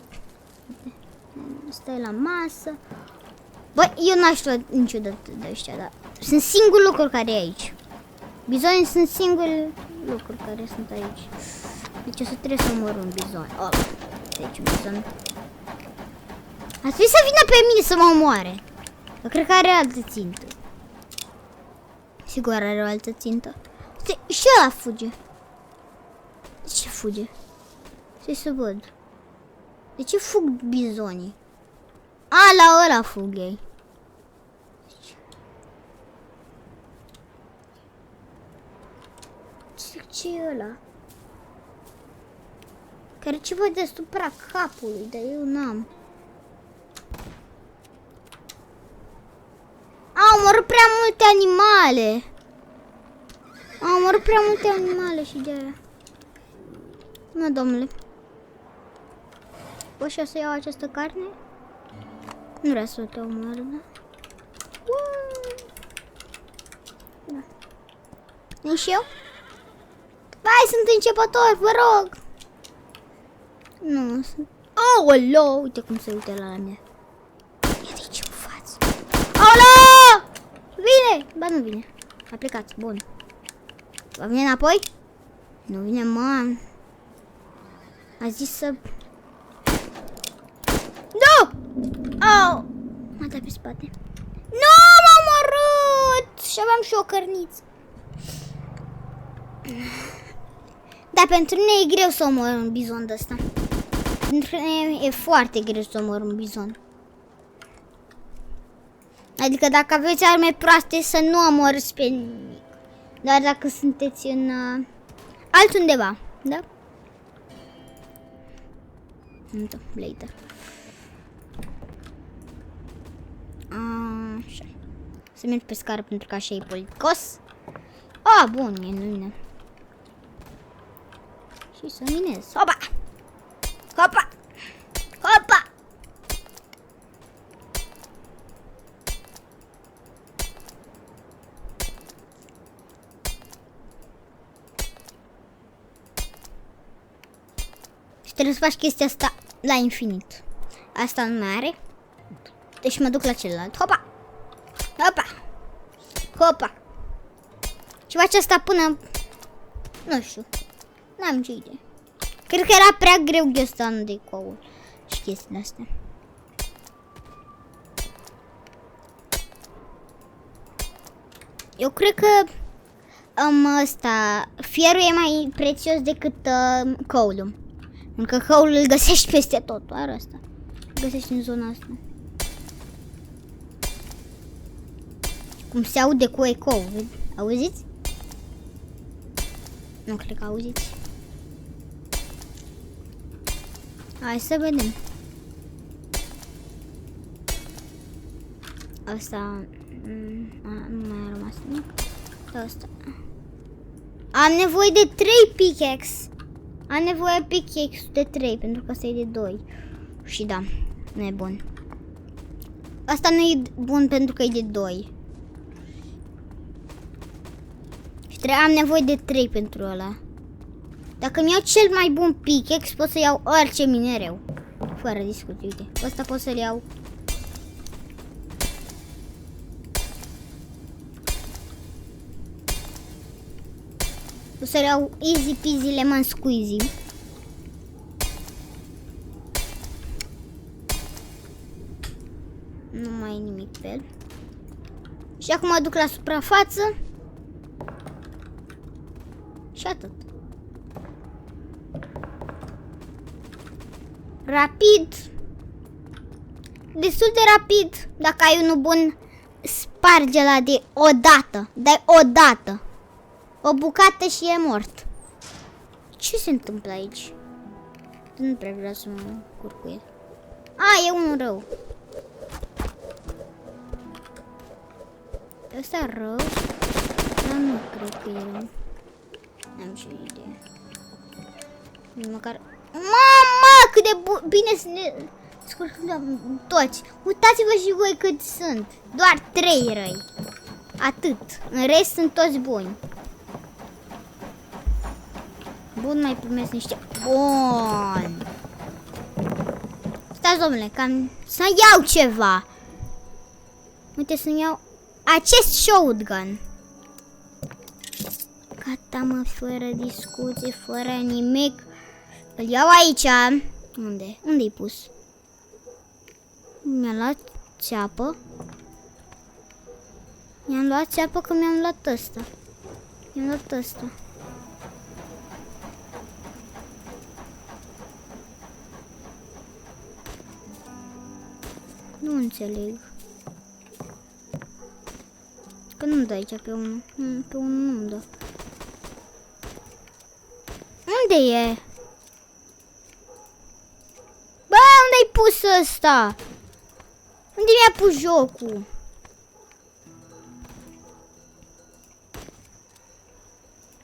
stai la masă. Băi, eu n-aș lua niciodată de ăștia, dar sunt singurul lucru care e aici. Bizonii sunt singurul lucruri care sunt aici. Deci o să trebuie să omor un bizon. Oh, deci un bizon. Ar trebui să vină pe mine să mă omoare. Eu cred că are altă țintă. Sigur are o altă țintă. Și ăla fuge. De ce fuge? Să văd. De ce fug bizonii? A, la ăla fug ei. Ce e ăla? Care ceva deasupra capului, dar eu n-am. Au omorât prea multe animale. Au omorât prea multe animale și de-aia. Nu, domnule. Poți și să iau această carne? Nu vreau să te omor, da? Da. Și eu? Hai, sunt începător, vă rog! Nu, sunt... Aoleu, uite cum se uită la mine. Ia de ce în față. Aoleu! Vine! Ba, nu vine. A plecat, bun. Va vine înapoi? Nu vine, man. A zis să... Nu! Au! M-a dat pe spate. Nu, m-a omorât! Și aveam și o cărniță. Dar pentru mine e greu să omor un bizon de ăsta. Pentru mine e foarte greu să omor un bizon. Adică dacă aveți arme proaste să nu omorâți pe nimic. Doar dacă sunteți în altundeva, da? Later. Așa. Să merg pe scară pentru că așa e politicos. Bun, e lumină. Și să minez. Hopa! Hopa! Hopa! Și trebuie să faci chestia asta la infinit. Asta nu mai are. Deci mă duc la celălalt. Hopa! Hopa! Hopa! Și faci asta până... Nu știu. N-am nicio idee. Cred că era prea greu ghestanul de coul și chestiile astea. Eu cred că fierul e mai prețios decât coalul. Pentru că coalul îl găsești peste tot, doar asta. Îl găsești în zona asta. Cum se aude cu ecou, auziți? Nu cred că auziți. Hai să vedem. Asta nu mai a rămas nimic. Asta. Am nevoie de 3 pickaxe. Am nevoie pickaxe de 3 pentru că asta e de 2. Și da, nu e bun. Asta nu e bun pentru că e de 2. Și am nevoie de 3 pentru ăla. Dacă mi iau cel mai bun pickaxe, pot să iau orice minereu. Fără discuție, uite. Ăsta pot să-l iau. Pot să-l iau easy peasy lemon squeezy. mai e nimic pe el. Și acum mă duc la suprafață. Și atât. Rapid. Destul de rapid. Dacă ai unul bun, sparge la de odată. Dai odată. O bucată și e mort. Ce se întâmplă aici? Nu prea vreau să mă curc cu el. A, e unul rău. Ăsta e rău? Dar nu cred că e rău. N-am și idee. Măcar... Mama, cât de bine să ne scurcăm toți. Uitați-vă și voi cât sunt. Doar 3 răi. Atât. În rest sunt toți buni. Bun, mai primesc niște... Bun. Stați, domnule, cam să iau ceva. Uite, să-mi iau acest shotgun. Gata, mă, fără discuție, fără nimic. Îl iau aici. Unde? Unde-i pus? Mi-a luat țeapă. Mi-am luat țeapă că mi-am luat ăsta. Mi-am luat ăsta. Nu înțeleg. Că nu-mi dă aici pe unul. Pe unul nu-mi dă. Unde e? Bă, unde-ai pus ăsta? Unde mi-a pus jocul?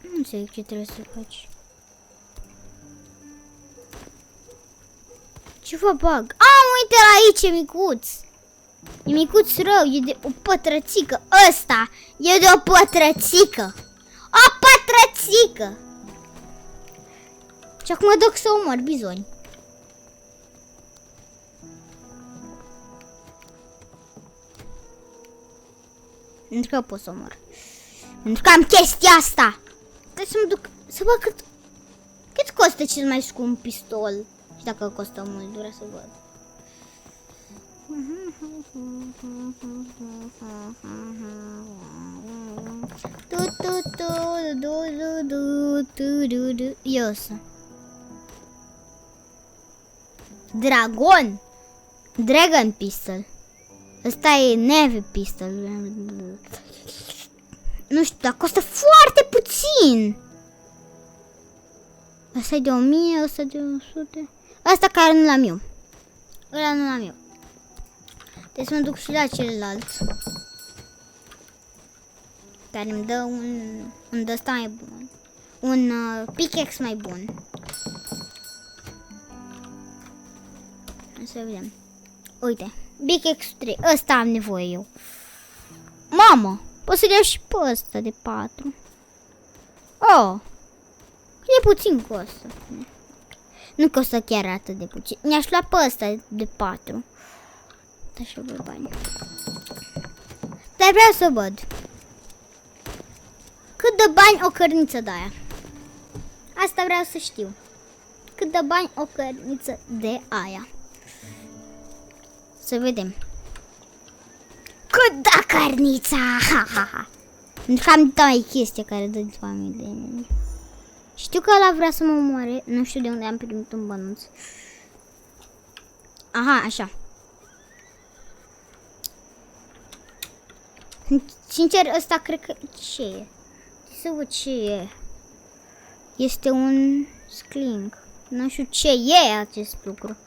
Nu înțeleg ce trebuie să faci. Ce vă bag? Uite la aici, e micuț. E micuț rău, e de o pătrățică. Ăsta e de o pătrățică. O pătrățică. Și acum mă duc să omor bizoni. Pentru că pot să omor. Pentru că am chestia asta. Trebuie să mă duc să văd cât costă cel mai scump pistol. Și dacă costă mult, vrea să văd. Iosă. Dragon. Dragon pistol. Ăsta e navy pistol. Nu știu, dar costă foarte puțin. Asta e de 1000, ăsta de 100. Asta care nu l-am eu. Ăla nu l-am eu. Trebuie să mă duc și la celălalt. Care îmi dă un ăsta mai bun. Un pickaxe mai bun. Să vedem. Uite, pickaxe 3. Ăsta am nevoie eu. Mamă, pot să-l iau și pe ăsta de 4. Oh, e puțin costă. Nu costă chiar atât de puțin. Mi-aș lua pe ăsta de 4. Așa de bani. Dar vreau să văd. Cât de bani o cărniță de aia? Asta vreau să știu. Cât de bani o cărniță de aia? Să vedem. Cât da cărnița? Pentru că am dat chestia care dă de familie. Știu că ăla vrea să mă omoare. Nu știu de unde am primit un bănuț. Aha, așa. Sincer, ăsta cred că... Ce e? Să văd ce e. Este un sling. Nu știu ce e acest lucru.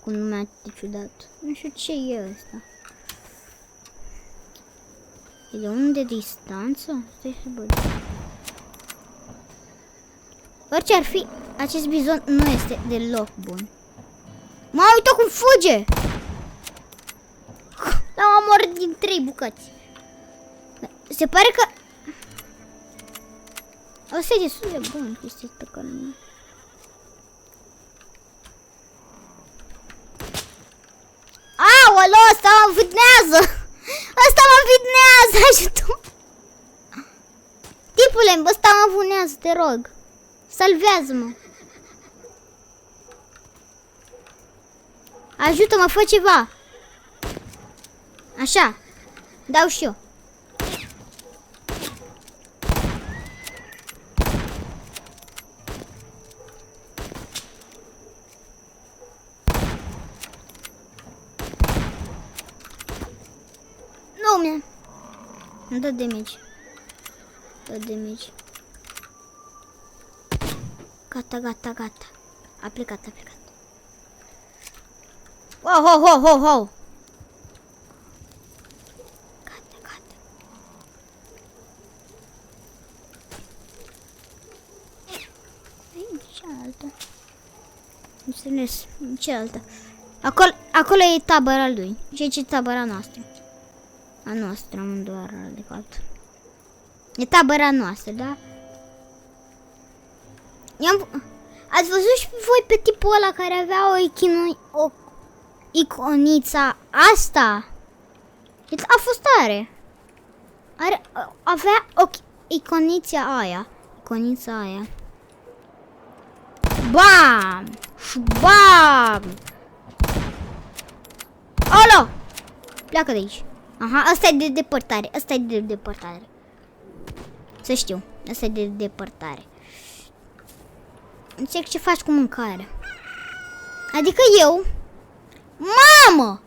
Cu nume atât de ciudat. Nu știu ce e ăsta. E de unde distanță? Stai să văd. Orice ar fi, acest bizon nu este deloc bun. Mă, uite cum fuge! L-am omorât din 3 bucăți. Se pare că... Ăsta e destul de bun, chestia pe care nu... Aoleu, ăsta mă învidnează! Ăsta mă învidnează, ajută-mă! Tipule, ăsta mă învidnează, te rog. Salvează-mă. Ajută-mă, fă ceva. Așa. Dau și eu. Nu, mi-a... Îmi dă damage. Dă damage. Gata, gata, gata. A plecat, a plecat. Wow, ho, ho, ho, ho. Gata, gata. Ei, cealaltă. Înțeles, cealaltă. Acolo e tabăra lui. Și aici e tabăra noastră. A noastră, amândouă, de fapt. E tabăra noastră, da? Ați văzut și voi pe tipul ăla care avea o iconița asta? A fost tare. Avea o iconița aia. Iconița aia. Bam! Bam! Alo! Pleacă de aici. Aha, asta e de depărtare. Asta e de depărtare. Să știu. Asta e de depărtare. Încerc ce faci cu mâncare. Adică eu... Mamă!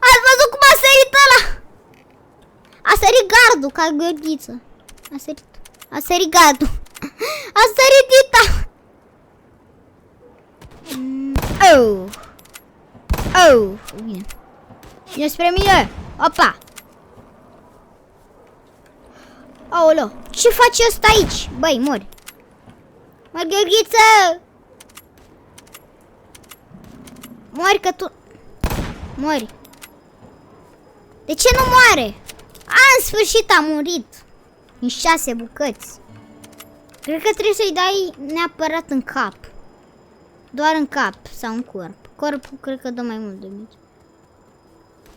Ați văzut cum a sărit ăla? A sărit gardul ca gheorghiță. A sărit gardul. A sărit dita. Oh. Oh. Bine. Vine spre mine. Opa. Aoleu. Ce face ăsta aici? Băi, mori. Mori, gheorghiță. Mori că tu... Mori. De ce nu moare? În sfârșit a murit. În 6 bucăți. Cred că trebuie să-i dai neapărat în cap. Doar în cap sau în corp. Corpul cred că dă mai mult de mici.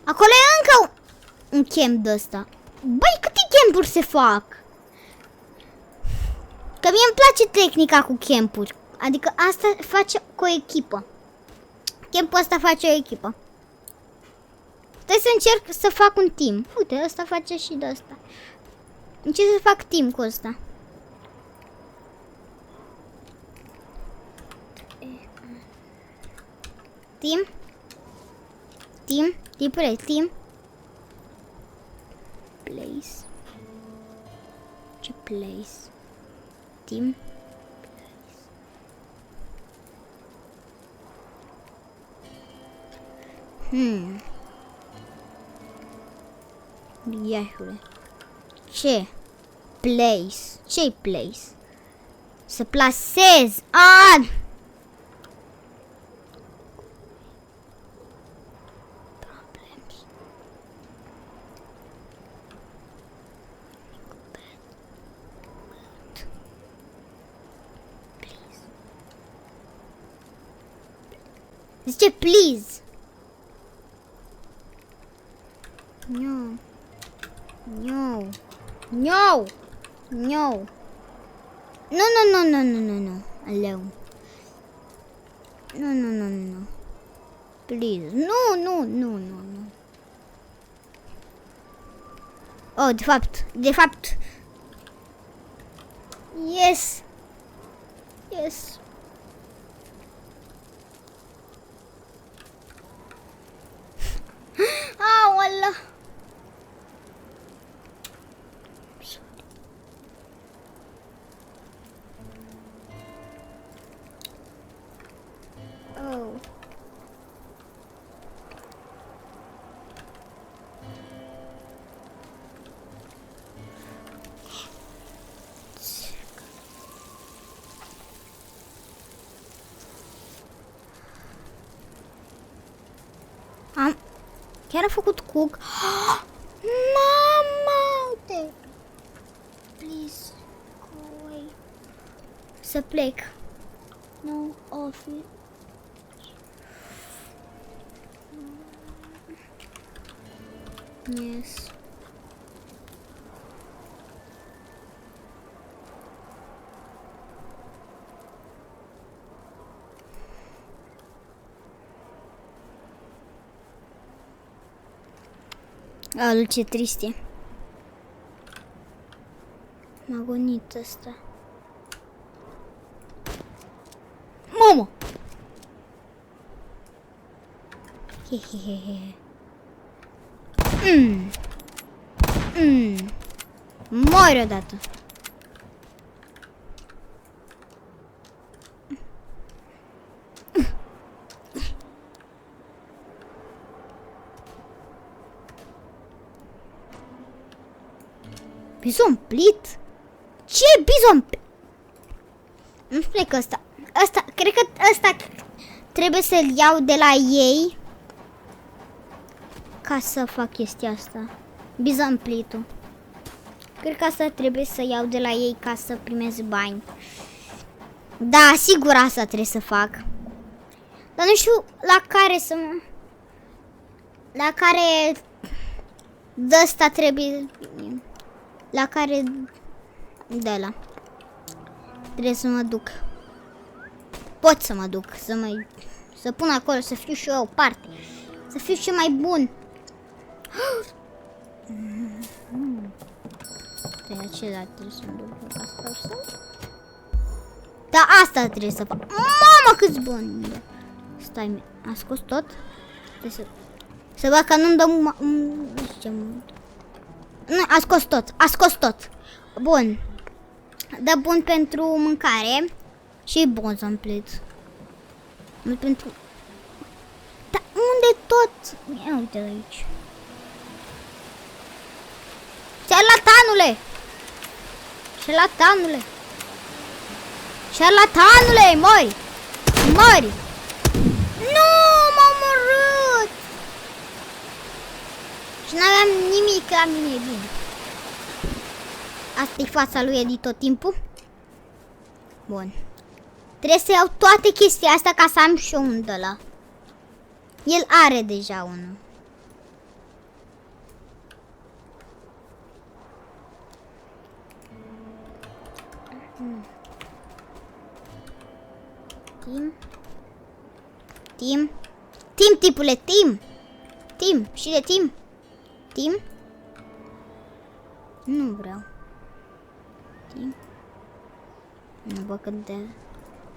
Acolo e încă un camp de ăsta. Băi, câte campuri se fac? Că mie îmi place tehnica cu campuri. Adică asta face cu o echipă. Campul ăsta face o echipă. Trebuie să încerc să fac un team. Uite, ăsta face și de ăsta. Încerc să fac team cu ăsta. Team. Team. Tipule, team. Place. Ce place? Team. Iahule. Ce? Place. Ce-i place? Să plasez. Ah! Zice please. No. No. No. No. No, no, no, no, no, no, no. Alone. No, no, no, no, no. Please. No, no, no, no, no. Oh, de fapt. Yes. Yes. Aola. Oh. Chiar a făcut cook. Mama, uite. Please, go away. Să plec. No office. Yes. Alu, ce trist e. M-a gonit ăsta. Mamă! Hehehehe. Mori odată. Bizon plit? Ce bizon? Nu spune că ăsta, cred că ăsta trebuie să-l iau de la ei ca să fac chestia asta. Bizon plitul. Cred că asta trebuie să iau de la ei ca să primesc bani. Da, sigur asta trebuie să fac. Dar nu știu la care să mă... La care... De ăsta trebuie... La care... De la... Trebuie să mă duc. Pot să mă duc, să pun acolo, să fiu și eu o parte. Să fiu și mai bun. De acela trebuie să-mi duc asta sau? Da, asta trebuie să fac. Mamă, câți bani! Stai, a scos tot? Trebuie să văd că nu-mi dă... Nu știu ce... Nu, a scos tot, a scos tot. Bun. Dă bun pentru mâncare. Și bun să-mi plăt. Nu pentru... Dar unde tot? Ia uite-l aici. Șarlatanule! Șarlatanule! Șarlatanule! Mori! Mori! Nu! M-a omorât! Și n-aveam nimic la mine, bine. Asta e fața lui Edi tot timpul. Bun. Trebuie să iau toate chestia astea ca să am și eu un de ăla. El are deja unul. Tim, tipule, Tim, și de Tim. Nu vreau. Tim. Nu văd că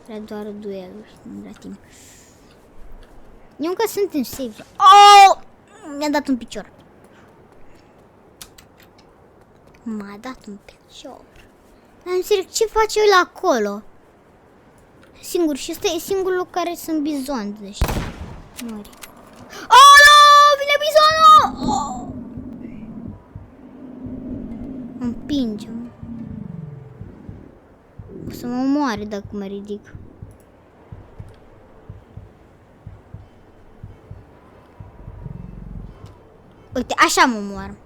vrea doar dueluri, nu vrea timp. Eu încă sunt în save. Oh! Mi-a dat un picior. M-a dat un picior. Dar înțeleg ce face el acolo. Singur, și ăsta e singurul loc care sunt bizon de ăștia. Mori. Oh, no! Vine bizonul! Oh! Împinge-mă. O să mă omoare dacă mă ridic. Uite, așa mă omoară.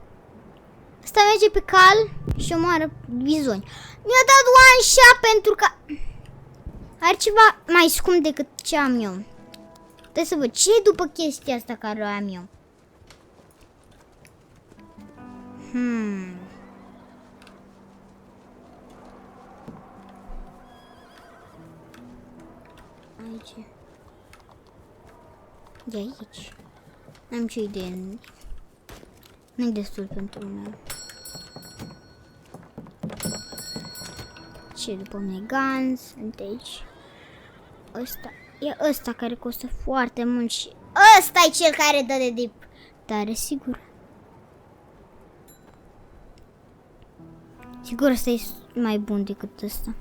Asta merge pe cal și omoară bizoni. Mi-a dat one shot pentru că are ceva mai scump decât ce am eu. Trebuie să văd ce e după chestia asta care o am eu. Aici. De aici. N-am nicio idee. Nu-i destul pentru mine. Ce după mine? Guns. Uite aici. Ăsta. E ăsta care costă foarte mult și ăsta e cel care dă de dip. Dar sigur. Sigur ăsta e mai bun decât ăsta.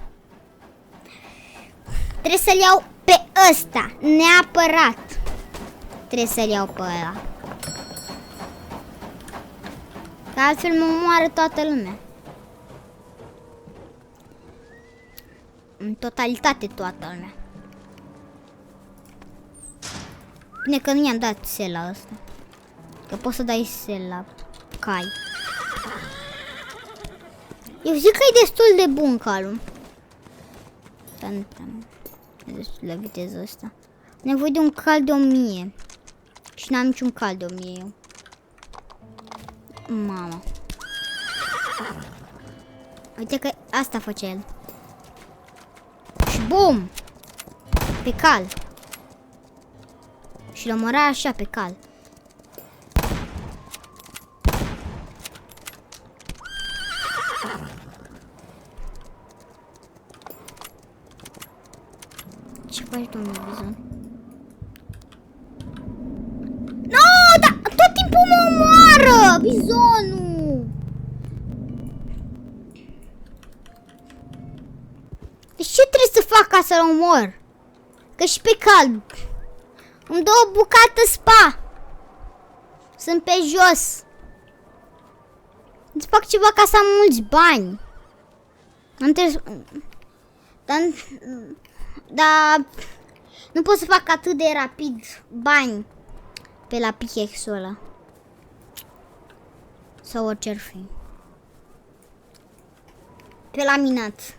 Trebuie să-l iau pe ăsta. Neapărat. Trebuie să-l iau pe ăla. Că altfel mă moară toată lumea. În totalitate toată lumea. Bine că nu i-am dat sel la ăsta. Că poți să dai sel la cai. Eu zic că e destul de bun calul. E destul de viteză asta. Nevoie de un cal de 1000. Și n-am niciun cal de 1000 eu. Mama. Uite că asta face el. Și bum! Pe cal. Și l-omora așa pe cal. faci, domnul Bizon? No, dar tot timpul mă omoară bizonul! Deci ce trebuie să fac ca să-l omor? Că și pe cald. Îmi dă o bucată spa. Sunt pe jos. Îți fac ceva ca să am mulți bani. Dar nu pot să fac atât de rapid bani pe la pickaxe-ul ăla. Sau orice ar fi. Pe la minat.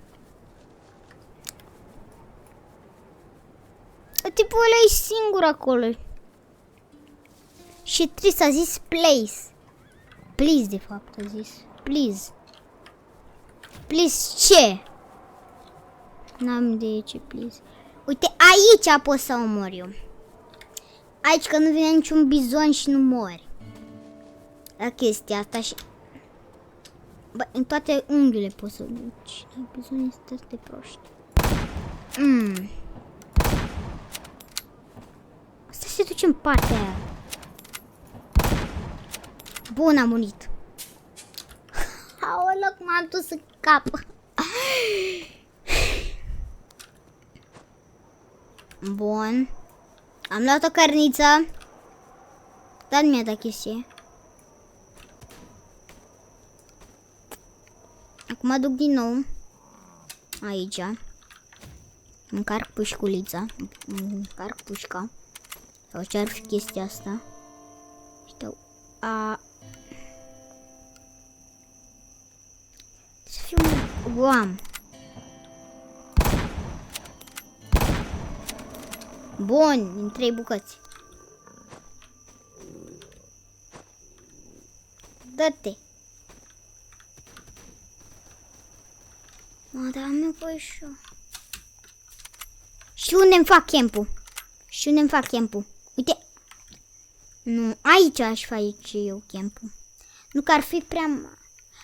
Tipul ăla e singur acolo. Și trist a zis place. Please, de fapt, a zis. Please. Please ce? N-am idee ce please. Uite, aici pot să omor eu. Aici că nu vine niciun bizon și nu mori. La chestia asta și... Bă, în toate unghiurile pot să duci. Bizonii sunt de proști. Asta se duce în partea aia. Bun, am murit. Aoleu, cum m-am dus în cap. Bun. Am luat o cărniță. Dar nu mi-a dat chestie. Acum duc din nou aici. Încarc pușculița. Încarc pușca. Sau ce ar fi chestia asta. Știu. Să fiu un guam. Bun, din 3 bucăți. Dă-te. Mă, dar am nevoie și eu. Și unde-mi fac campul? Și unde-mi fac campul? Uite. Nu, aici aș face eu campul. Nu că ar fi prea...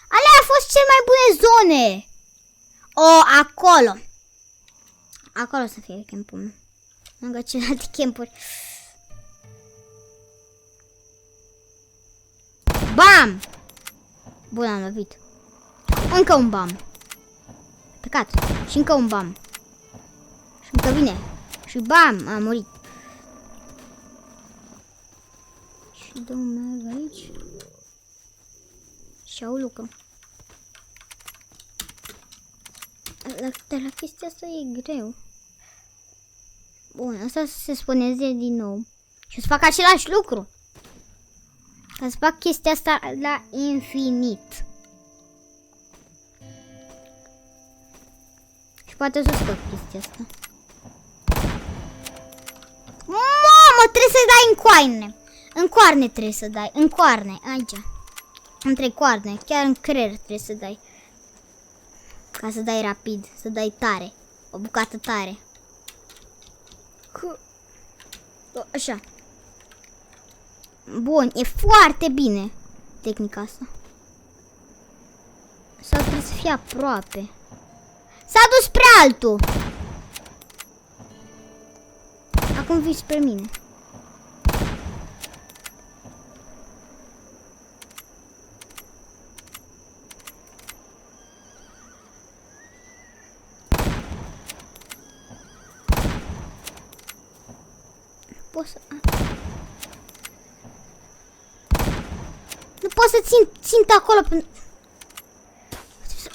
Alea au fost cele mai bune zone. O, acolo. Acolo să fie campul meu. Lângă celelalte campuri. Bam! Bun, am lovit. Încă un bam. Păcat. Și încă un bam. Și încă vine. Și bam! A murit. Și dau merg aici. Și au lucru. De la chestia asta e greu. Bun, asta se spuneze din nou. Și o să fac același lucru. Ca să fac chestia asta la infinit. Și poate o să scot chestia asta. Mamă, trebuie să dai în coarne. În coarne trebuie să dai. În coarne, aici. Între coarne, chiar în creier trebuie să dai. Ca să dai rapid, să dai tare. O bucată tare. Așa. Bun, e foarte bine tehnica asta. Sau trebuie să fie aproape. S-a dus spre altul. Acum vii spre mine. Nu pot să țin acolo până...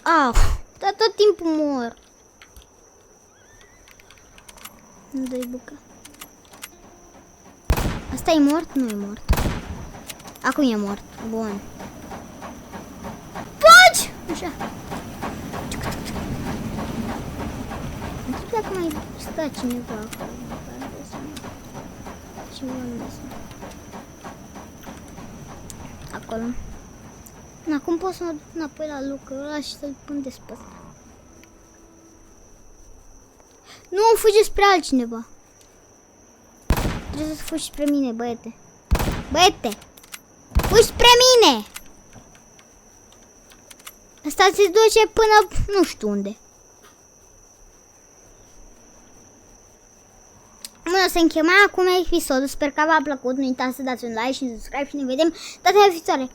Au, dar tot timpul mor. Nu dai buca. Asta e mort? Nu e mort. Acum e mort. Bun. Fugi! Așa. Nu știu dacă mai stă cineva acolo. Acolo. Acum pot să mă duc înapoi la lucrul ăla și să-l pun de spăs. Nu, fugi spre altcineva. Trebuie să fugi spre mine, băiete. Băiete! Fugi spre mine! Asta se duce până nu știu unde. se încheie mai acum episodul. Sper că v-a plăcut. Nu uitați să dați un like și un subscribe și ne vedem data viitoare.